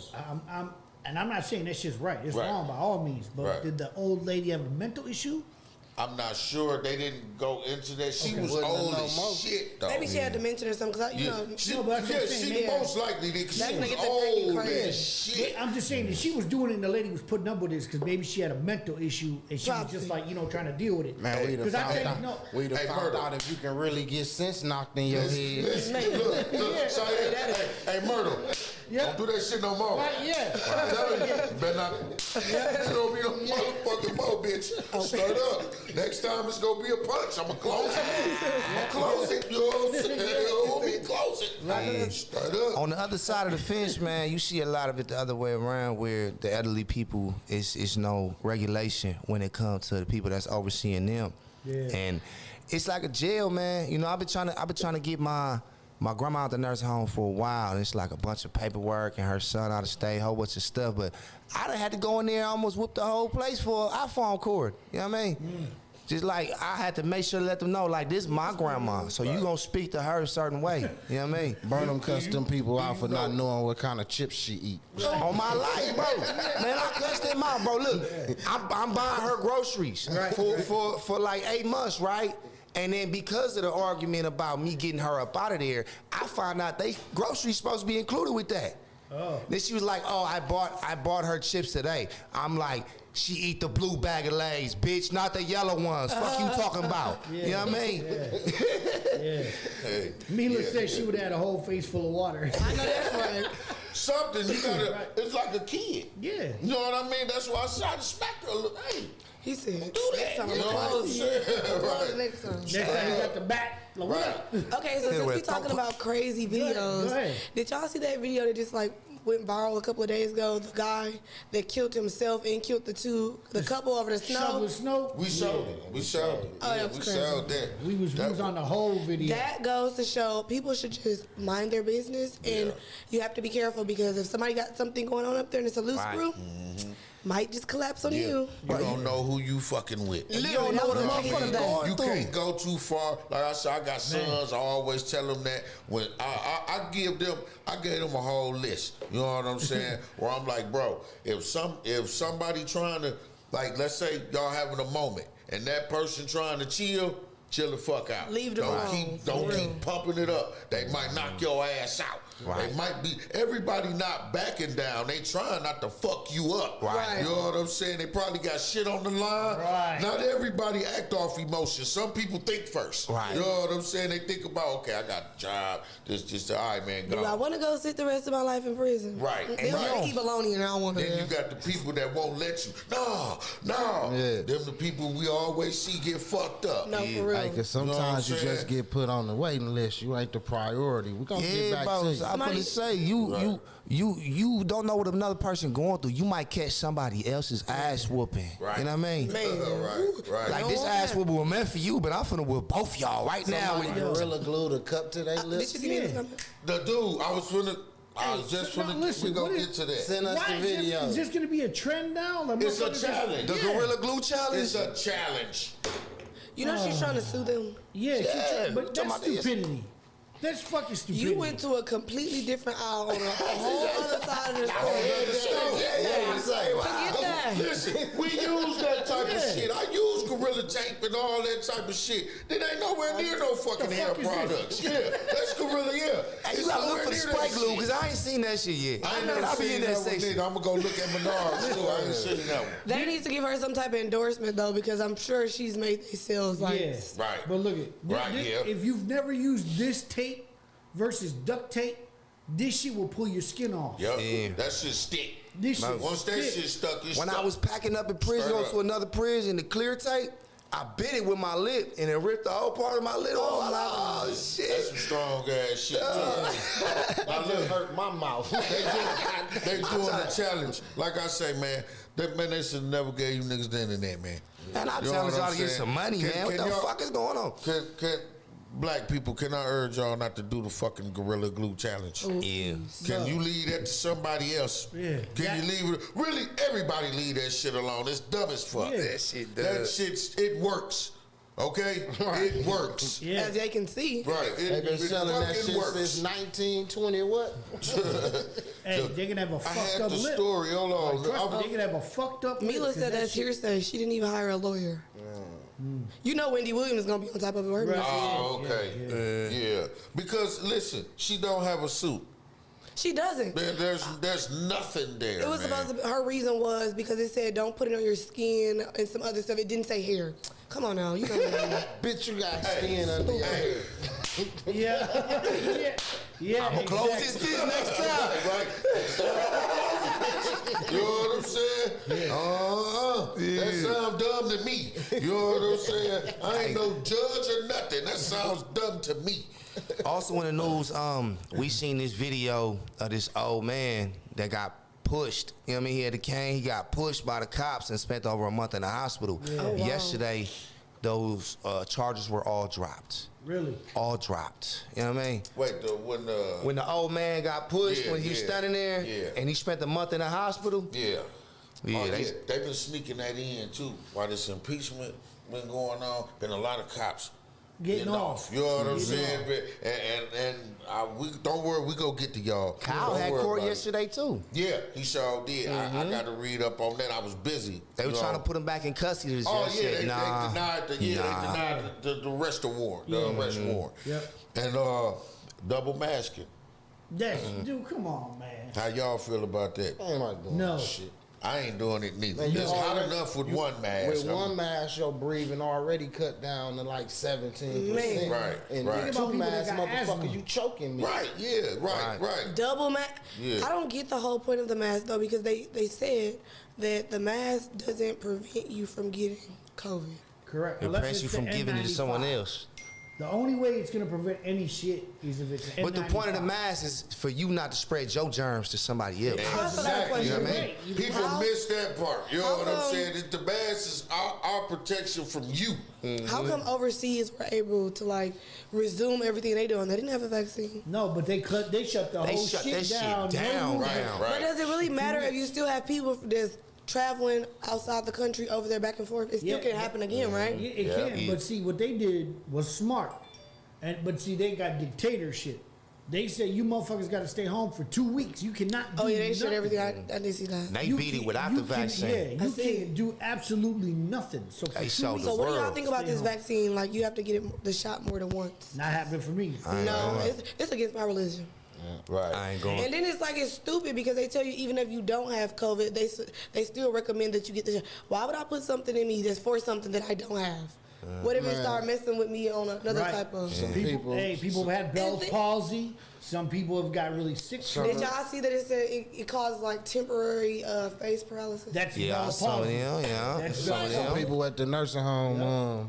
I'm not saying that shit's right. It's Right. wrong by all means. But Right. did the old lady have a mental issue? I'm not sure. They didn't go into that. She was Wouldn't old know as more. shit, though. Maybe she had dementia or something. Cause Yeah, she, No, but that's what I'm saying, she man. most likely did. 'Cause That's she gonna was get the pregnant old crazy. as shit. I'm just saying that she was doing it and the lady was putting up with this because maybe she had a mental issue and she was Probably. just like, trying to deal with it. Man, we'd have 'Cause I found think- out. no. We'd have Hey, found Murder. out if you can really get sense knocked in your head. Listen, Man. look, Yeah. so hey, Murder. Yeah. Don't do that shit no more. Right, yeah. I'm telling you, you better not. You don't be no motherfucking more, bitch. Straight up. Next time it's gonna be a punch. I'ma close it. I'ma close it. You know what I'm saying? I'ma be close it. Straight up. On the other side of the fence, man, you see a lot of it the other way around, where the elderly people is no regulation when it comes to the people that's overseeing them. Yeah. And it's like a jail, man. I've been trying to get my grandma out the nursing home for a while, and it's like a bunch of paperwork and her son out of state, a whole bunch of stuff. But I done had to go in there and almost whoop the whole place for an iPhone cord. You know what I mean? Just like I had to make sure to let them know, like, this is my grandma, so you gonna speak to her a certain way. You know what I mean? Burnham cussed them people out for not knowing what kind of chips she eat. On my life, bro. Man, I cussed them out, bro. Look, I'm buying her groceries for like 8 months, right? And then because of the argument about me getting her up out of there, I found out they groceries supposed to be included with that. Oh. Then she was like, "Oh, I bought her chips today." I'm like, "She eat the blue bag of Lay's, bitch, not the yellow ones. Fuck you talking about?" Yeah. You know what I mean? Yeah. Hey, Mila said she would have had a whole face full of water. I know that's right. something you gotta. It's like a kid. Yeah. You know what I mean? That's why I tried to smack her. Look, hey, He said, do that. next time, You know what I'm close. saying? Close Right. next time. Next time you got the back, like, what up? Okay, so since we talking about crazy videos, Go ahead. did y'all see that video that just like went viral a couple of days ago? The guy that killed himself and killed the couple over the Shovel snow. of snow. We sold it. We sold it. Oh, Yeah, that was we crazy. sold that. We was on the whole video. That goes to show people should just mind their business, and you have to be careful because if somebody got something going on up there and it's a loose Right. screw, might just collapse on you. You don't know who you fucking with. You don't know what the motherfucker You going can't go too far. Like I said, I got sons. I always tell them that when I gave them a whole list. You know what I'm saying? Where I'm like, bro, if somebody trying to, like, let's say y'all having a moment and that person trying to chill the fuck out. Leave them alone. Don't keep pumping it up. They might knock your ass out. Right. They might be, everybody not backing down. They trying not to fuck you up. Right. You know what I'm saying? They probably got shit on the line. Right. Not everybody act off emotion. Some people think first. Right. You know what I'm saying? They think about, okay, I got a job. This, all right, man, Do I go. want to go sit the rest of my life in prison? Right. They don't Right. want to keep baloney and I don't want to. Then you got the people that won't let you. No. Yeah. Them the people we always see get fucked up. No, for real. Hey, cause You know what I'm sometimes you saying? just get put on the waiting list. You ain't the priority. We gonna get Yeah, back bro. to So you. I'm gonna say you don't know what another person going through. You might catch somebody else's ass whooping. Right. You know what I mean? Right. Like don't this want ass that. whooping was meant for you, but I'm finna whoop both y'all right now. Somebody gorilla glued a cup to their Did you lips. see me in the comment? The dude, I was just no, finna, listen, we gonna what get is- to that. Send us Why the is this- video. Is this gonna be a trend now? Like, It's a motherfuckers just- challenge. The Gorilla Glue Challenge. It's a challenge. You know she's trying to sue them. Yeah, but talking that's about this. stupidity. That's fucking stupidity. You went to a completely different aisle on a whole other side of the store. Forget that. Listen, we use that type of shit. I use Gorilla Tape and all that type of shit. That ain't nowhere near no fucking hair fuck is this? products. Yeah, that's Gorilla, yeah. Hey, It's you gotta look nowhere for the near spray that glue shit. because I ain't seen that shit yet. I ain't And never I be seen in that that one section. neither. I'm gonna go look at Menards too. I ain't seen that one. They need to give her some type of endorsement though, because I'm sure she's made these sales like. Yeah. Right. But look at Right, yeah. If you've never used this tape versus duct tape, this shit will pull your skin off. Yep. Yeah. That shit stick. This shit Once that stick. shit stuck, it's When stuck. I was packing up in prison, Straight going up. to another prison, the clear tape, I bit it with my lip and it ripped the whole part of my lip off. I'm like, oh That's shit. some strong ass shit. I just hurt my mouth. They doing a challenge. Like I say, man, they should never gave you niggas the internet, man. Man, I You know challenge what y'all I'm to get saying? some money, man. What the y'all- fuck is going on? black people, can I urge y'all not to do the fucking Gorilla Glue challenge? Yeah. Can you leave that to somebody else? Yeah. Can you leave it? Really, everybody leave that shit alone. It's dumb as fuck. Yeah. That shit That does. shit, it works. Okay? It works. Yeah. As they can see. Right. They've been selling that fucking shit works. since 1920 what? Hey, they can have a I fucked had up the lip. story. Hold on. Trust me, they can have a fucked up lip. Mila 'cause said that's shit- hearsay. She didn't even hire a lawyer. You know Wendy Williams is gonna be on top of her. Right. Oh, okay. Yeah. Because listen, she don't have a suit. She doesn't. There's nothing there. It was man. supposed to be, her reason was because it said don't put it on your skin and some other stuff. It didn't say hair. Come on now, you know what I mean. Bitch, you got skin under your hair. Yeah. Yeah. I'm gonna close this bitch next time. Right? You know what I'm saying? That sounds dumb to me. You know what I'm saying? I ain't no judge or nothing. That sounds dumb to me. Also in the news, we seen this video of this old man that got pushed. You know what I mean? He had a cane. He got pushed by the cops and spent over a month in the hospital. Oh, wow. Yesterday, those charges were all dropped. Really? All dropped. You know what I mean? Wait, When the old man got pushed, Yeah, when he was yeah, standing there, yeah. and he spent a month in the hospital. yeah. Yeah, They've been sneaking that in too. While this impeachment been going on, been a lot of cops Getting off. You know what I'm saying? We don't worry, we go get to y'all. Kyle Don't had worry court about it. yesterday too. Yeah, he sure did. I got to read up on that. I was busy. They were you trying know. to put him back in custody. This Oh year. yeah, they Nah. denied the Nah. they denied the arrest warrant, the arrest warrant. Yep. And double masking. That's, dude, come on, man. How y'all feel about that? I ain't like doing No. that shit. I ain't doing it neither. Man, you It's hot already- enough with one mask. With one mask, your breathing already cut down to like 17%. Man. Right, And right. with Think about two people that masks, got motherfucker, asthma. you choking me. Right, yeah, right. Double mask. Yeah. I don't get the whole point of the mask though because they said that the mask doesn't prevent you from getting COVID. Correct. It Unless prevents it's you the from giving it to someone N95. else. The only way it's gonna prevent any shit is if it's an But the point of the N95. mask is for you not to spread your germs to somebody else. I also got a Exactly. question. You know what I Right. mean? People How- miss that part. You know how what I'm come- saying? The mask is our protection from you. How come overseas were able to like resume everything they doing? They didn't have a vaccine. No, but they shut the They whole shut shit that shit down. down, No movement. Right, But right. does it really matter if you still have people that's traveling outside the country over there back and forth? It still Yeah. can happen again, right? Yeah, it Yeah. can, but see what they did was smart, but see they got dictator shit. They said you motherfuckers got to stay home for 2 weeks. You cannot. Do Oh yeah, they shut nothing. everything. I did see that. They You beat it can't- without you the can- vaccine. Yeah, I you see. can't do absolutely nothing. So for They 2 showed weeks, the So what do y'all world. think about this Stay home. vaccine? Like you have to get it, the shot more than once. not happening for me. No, it's against my religion. Right. I ain't going. And then it's like it's stupid because they tell you even if you don't have COVID, they still recommend that you get the shot. Why would I put something in me that's for something that I don't have? What if it start messing with me on another Right. type of? Some People have had Bell's And palsy. Some people have got really sick. from Did it. y'all see that it said it caused like temporary face paralysis? That's Yeah, Bell's some of palsy. them, yeah. That's Some of Bell's Some them. people at the nursing home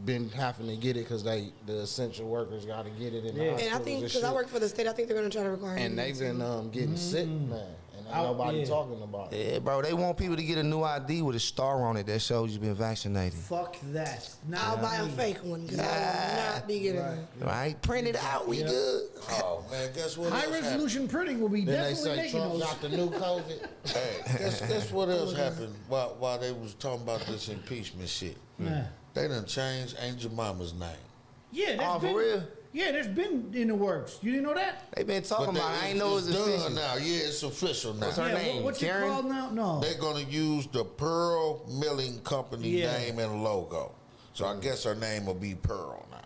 been having to get it because the essential workers got to get it in the Yeah. And I hospitals think and because I shit. work for the state, I think they're gonna try to require. And me they've to. been getting sick, man. And ain't nobody yeah. talking about it. Yeah, bro, they want people to get a new ID with a star on it that shows you've been vaccinated. Fuck that. Not I'll buy a me. fake one because I will not be getting Right. that. Right? Print it out, we Yeah. good. Oh man, guess what? High else happened? resolution printing will be Then they definitely say making Trump those. got the new COVID. Hey, guess what else happened while they was talking about this impeachment shit? Yeah. They done changed Aunt Jemima's name. Yeah, that's Oh, for been, real? Yeah, that's been in the works. You didn't know that? They been talking about it. I ain't know it was it's official. done now. Yeah, it's official now. What's her yeah, name? what's Karen? it called now? No. They're gonna use the Pearl Milling Company Yeah. name and logo. So I guess her name will be Pearl now.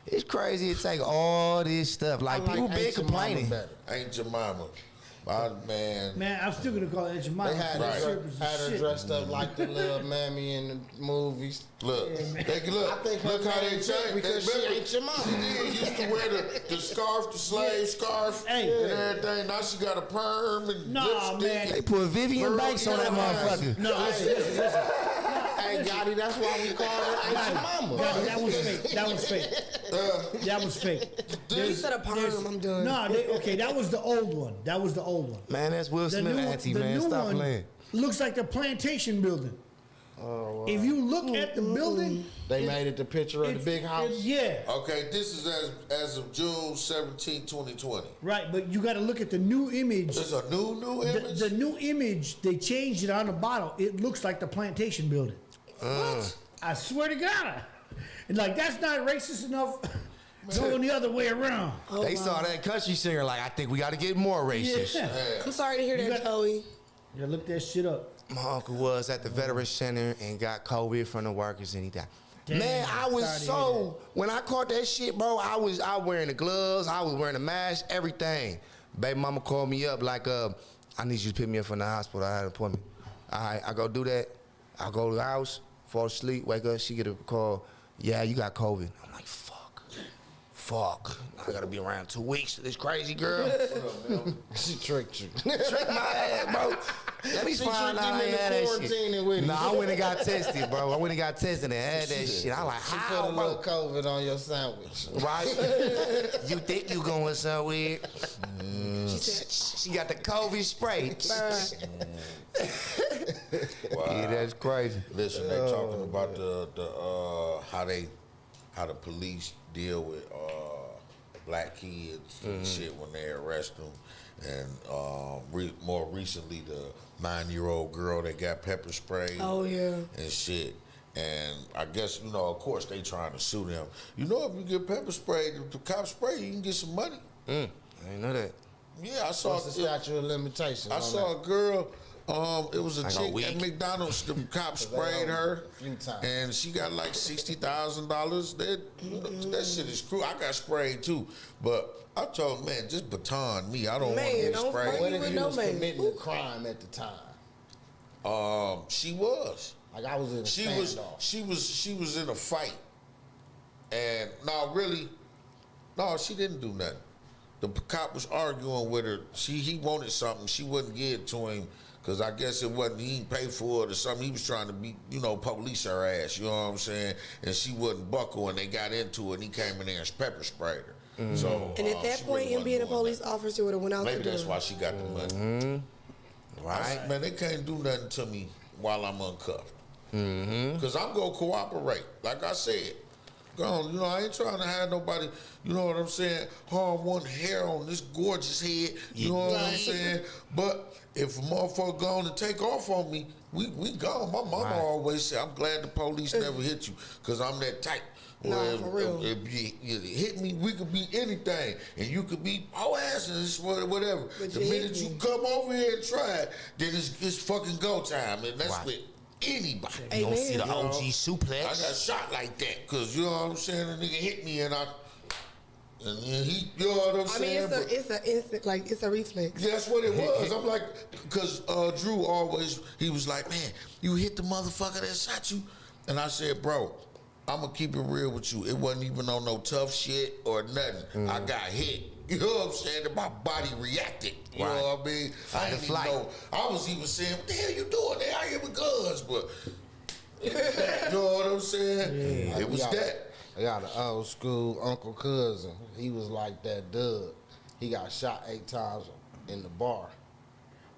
It's crazy. It take all this stuff. Like, people Aunt been Jemima complaining. better. Ain't Jemima. Man. Man, I'm still gonna call it Aunt Jemima. They had, Right. had her dressed up like the little mammy in the movies. Look, look, I think her look how they name changed fit because she Remember, ain't your mama. She did used to wear the scarf, the slave scarf, Hey. and everything. Now she got a perm and Nah, lipstick. man. They put Vivian Pearl, Banks on that yeah, motherfucker. No, listen. Hey, Gotti, that's why we call her Aunt Jemima. Gotti, that was fake. That was fake. That was fake. You said a perm. I'm done. No, okay, that was the old one. That was the old one. Man, that's Will Smith auntie, man. Stop playing. looks like the plantation building. If you look at the building, they made it the picture of the big house. Yeah. Okay, this is as of June 17, 2020. Right, but you got to look at the new image. This is a new image? The new image, they changed it on the bottle. It looks like the plantation building. What? I swear to God. And like, that's not racist enough going the other way around. They saw that country singer like, I think we got to get more racist. Yeah. I'm sorry to hear that, Joey. Yeah, look that shit up. My uncle was at the Veterans Center and got COVID from the workers and he died. Damn, Man, I was sorry when I caught that shit, bro, I was wearing the gloves, I was wearing the mask, everything. Baby mama called me up like, I need you to pick me up from the hospital. I had an appointment. All right, I go do that. I go to the house, fall asleep, wake up, she get a call. Yeah, you got COVID. I'm like, fuck. I gotta be around 2 weeks to this crazy girl. She tricked you. Trick my ass, bro. Let me find out I ain't had that shit. Nah, I went and got tested, bro. I went and got tested and had that shit. I like, She how, put a bro? little COVID on your sandwich. Right? You think you going somewhere? She got the COVID spray. Wow. Yeah, that's crazy. Listen, they talking about how the police deal with black kids and shit when they arrest them, and more recently the 9-year-old girl that got pepper sprayed. Oh yeah. And shit. And I guess, of course they trying to sue them. If you get pepper sprayed, if the cops spray you can get some money. I didn't know that. Yeah, I saw What's the statute of limitations? I saw a girl. It was a Like a chick week? at McDonald's. The cops sprayed her, a few times. and she got like $60,000. That shit is cruel. I got sprayed too, but I told him, man, just baton me. I don't want to get don't sprayed. spray What me if with you no was man. committing a crime at the time? She was. Like I was in a standoff. She was in a fight, and she didn't do nothing. The cop was arguing with her. He wanted something. She wouldn't give it to him because I guess it wasn't, he didn't pay for it or something. He was trying to be, police her ass, you know what I'm saying? And she wouldn't buckle, and they got into it, and he came in there and pepper sprayed her. So, And at that she point, really him being a wasn't doing police that. officer would have went out Maybe the door. that's why she got the money. Right? Man, they can't do nothing to me while I'm uncuffed. Because I'm going to cooperate. Like I said, gone. I ain't trying to have nobody, you know what I'm saying, harm one hair on this gorgeous head. You know what I'm saying? But if a motherfucker going to take off on me, we gone. My mama always said, I'm glad the police never hit you because I'm that type. No, for real. If you hit me, we could be anything. And you could be ass and whatever. But The you minute hit you me. come over here and try it, then it's fucking go time. And that's with anybody. Hey, You don't man. see the OG I got suplex. shot like that, cause you know what I'm saying. The nigga hit me and then he, you know what I'm I mean, saying. it's an instant, like it's a reflex. Yeah, that's what it was. I'm like, cause Drew he was like, man, you hit the motherfucker that shot you, and I said, bro, I'm gonna keep it real with you. It wasn't even on no tough shit or nothing. I got hit. You know what I'm saying? And my body reacted. You know what I mean? Fight or didn't flight. even know. I was even saying, what the hell you doing? They out here with guns, but you know what I'm saying? It was that. I got an old school uncle cousin. He was like that Doug. He got shot 8 times in the bar.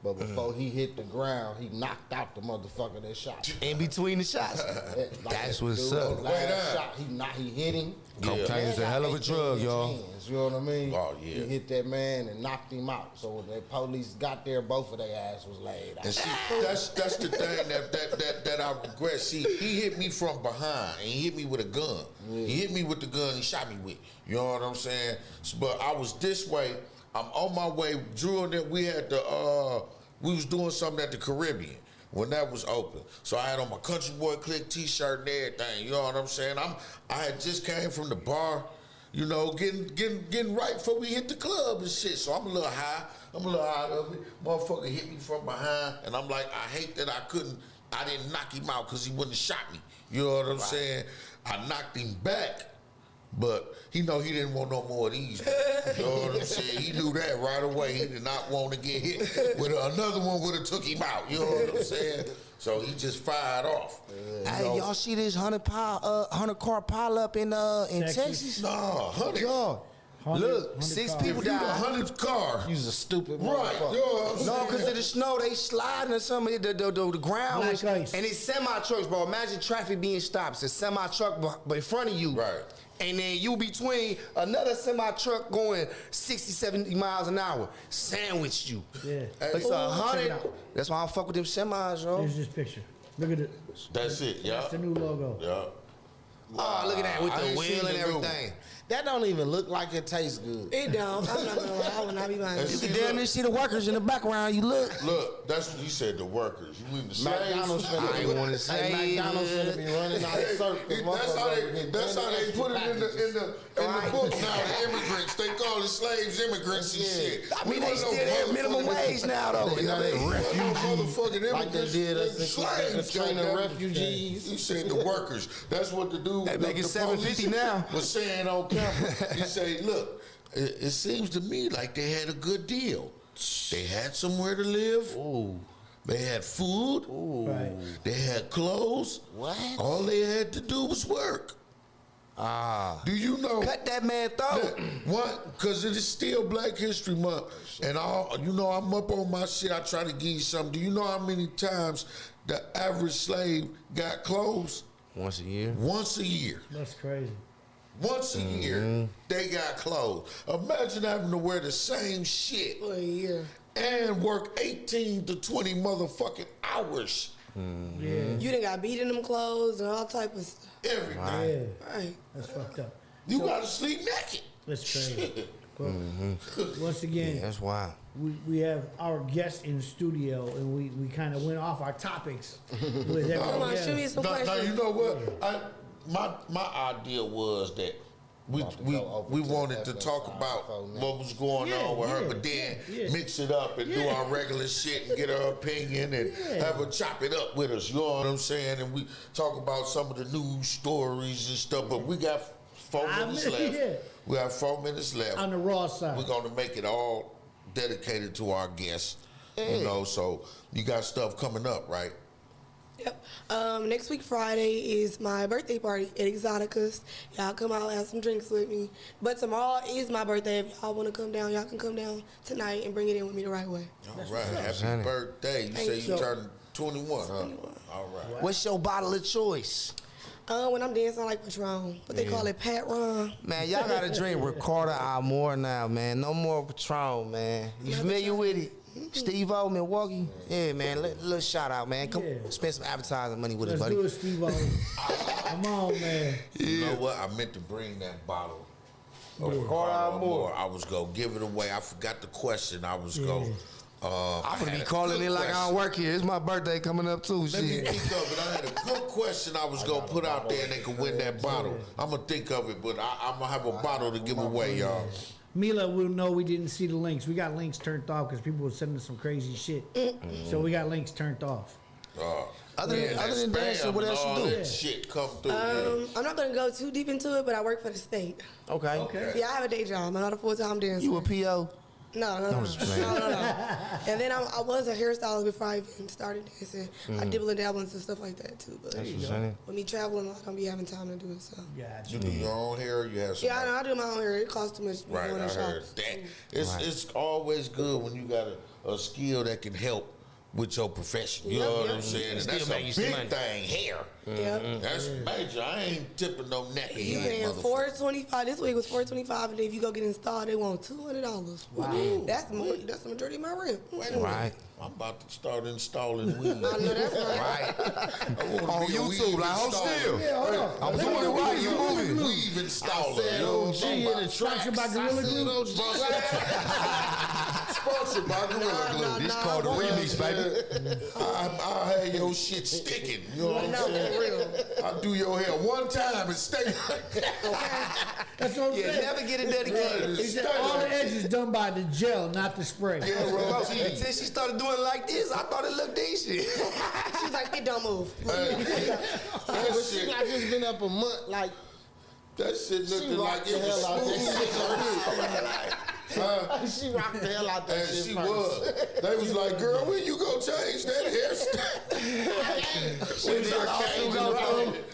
But before he hit the ground, he knocked out the motherfucker that shot him. In between the shots. That's what's Dude, up. the last shot, he hit him. Cocaine is a hell of a drug, y'all. You know what I mean? Oh, yeah. He hit that man and knocked him out. So when the police got there, both of their ass was laid out. And see, that's the thing that I regret. See, he hit me from behind, and he hit me with a gun. Yeah. He hit me with the gun he shot me with. You know what I'm saying? But I was this way. I'm on my way. Drew and them, we was doing something at the Caribbean when that was open. So I had on my Country Boy Click t-shirt and everything. You know what I'm saying? I had just came from the bar, getting right before we hit the club and shit. So I'm a little high. I'm a little out of it. Motherfucker hit me from behind, and I'm like, I hate that I didn't knock him out because he wouldn't have shot me. You know what I'm saying? I knocked him back. But he didn't want no more of these. You know what I'm saying? He knew that right away. He did not want to get hit. With another one would have took him out. You know what I'm saying? So he just fired off. Hey, y'all see this 100 car pile up in Texas? No, 100. God. Look, 6 cars. people If you the died. 100th car, You's a stupid right? motherfucker. You know what I'm No, saying? because of the snow, they sliding or something. The ground Black was, ice. and it's semi trucks, bro. Imagine traffic being stopped. It's a semi truck but in front of you, Right. And then you between another semi truck going 60, 70 miles an hour, sandwiched you. Yeah. It's Check it 100. out. That's why I don't fuck with them semis, yo. There's this picture. Look at it. That's it. Yeah. That's the new logo. Yeah. Oh, look at that with I the ain't wheel seen and the new one. everything. That don't even look like it tastes good. It don't. I'm not gonna lie. I will not be buying That's it. You can See, damn near look. see the workers in the background. You look. Look, that's what you said. The workers. You mean the McDonald's slaves? finna I ain't wanna say Hey, McDonald's it. finna be running out of circles. That's how they put it in the Right. book now. The immigrants, they call the slaves immigrants and shit. I mean, they still have minimum wage now, though. They know they Motherfucking immigrants, Like they did us they in slaves, Katrina goddamn. refugees. He said the workers. That's what the dude. They making the $7.50 police now. Was saying on camera. He said, "Look, it seems to me like they had a good deal. They had somewhere to live. Ooh. They had food. Right. They had clothes. What? All they had to do was work. Ah. Do you know? Cut that man throat. What? Because it is still Black History Month, and I'm up on my shit. I try to give you something. Do you know how many times the average slave got clothes? Once a year. Once a year. That's crazy. Once a year, they got clothes. Imagine having to wear the same shit For a year. and work 18 to 20 motherfucking hours. Yeah. You done got beat in them clothes and all type of stuff. Everything. Yeah. Right. That's fucked up. You gotta sleep naked. That's crazy. But once again, Yeah, that's wild. we have our guest in the studio, and we kind of went off our topics with everything Come on, else. shoot me some Now, questions. you know what? My idea was that we About to go over to the wanted to FM talk side about for a minute. what was going Yeah, on with her, yeah, but then yeah. mix it up and do Yeah. our regular shit and get her opinion and Yeah. have her chop it up with us. You know what I'm saying? And we talk about some of the news stories and stuff. But we got 4 minutes left. Yeah. We have 4 minutes left. On the raw side. We're gonna make it all dedicated to our guests. You know, so you got stuff coming up, right? Yep. Next week Friday is my birthday party at Exotica's. Y'all come out, have some drinks with me. But tomorrow is my birthday. If y'all want to come down, y'all can come down tonight and bring it in with me the right way. All right. Happy Honey. birthday. You Thank say you you. turned 21, huh? All right. What's your bottle of choice? When I'm dancing, I like Patron. What they call it, Pat Ron. Man, y'all gotta drink Ricardo Amor now, man. No more Patron, man. You familiar with it? Steve-O, Milwaukee? Yeah, man. Little shout out, man. Come Yeah. spend some advertising money with us, Let's buddy. do it, Steve-O. Come on, man. You know what? I meant to bring that bottle of Yeah. Ricardo Amor. I was gonna give it away. I forgot the question. I was going. I'm gonna be calling in like I don't work here. It's my birthday coming up too. Let me Shit. think of it. I had a good question I was gonna put out there and they could win that bottle. I'm gonna think of it, but I'm gonna have a bottle to give away, y'all. Mila will know we didn't see the links. We got links turned off because people were sending us some crazy shit. So we got links turned off. Other than that dancing, spam what and else you all do? that shit come through. I'm not gonna go too deep into it, but I work for the state. Okay. Yeah, I have a day job. I'm not a full-time dancer. You a PO? No. I'm just playing. No. And then I was a hairstylist before I even started dancing. I dibble and dabble and stuff like that too. But That's what's funny. with me traveling, I don't be having time to do it. So Gotcha. You do your own hair, you have some. yeah, I know I do my own hair. It costs too much. Right, going I to heard shops. that. It's always good when you got a skill that can help with your profession. You know what I'm saying? And Still that's make you a some big money. thing, hair. Yeah. That's major. I ain't tipping no neck in You that paying motherfucker. $425. This week was $425, and then if you go get installed, they want $200. Wow. That's more. That's the majority of my rent. Wait a minute. Right. I'm about to start installing weed. I know that's right. Right. I wanna On be a YouTube, weave like, hold installer. still. Yeah, hold on. I'm Let doing me it do right. it. You moving? Weave installer. said you know what I'm OG talking in about? the Sponsored by Gorilla Glue. Sponsored by Gorilla Glue. This called a remix, baby. I'll have your shit sticking. You know what I'm No, saying? for real. I do your hair one time and stay like that. That's what I'm Yeah, saying. never get it dedicated. He said all the edges done by the gel, not the spray. Yeah, bro. Until she started doing it like this, I thought it looked decent. She's like, it don't move. But she not just been up a month, like That shit she looking like rocked it the was hell out smooth. that shit. She rocked the hell out that And shit she first. was. They was like, girl, when you gonna change that hairstyle?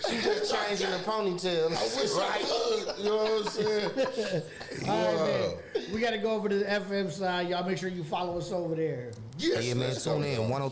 She just changing the ponytail. I wish I could. You know what I'm saying? All right, man. We got to go over to the FM side. Y'all make sure you follow us over there. Yes, Yeah, man, let's tune go. in.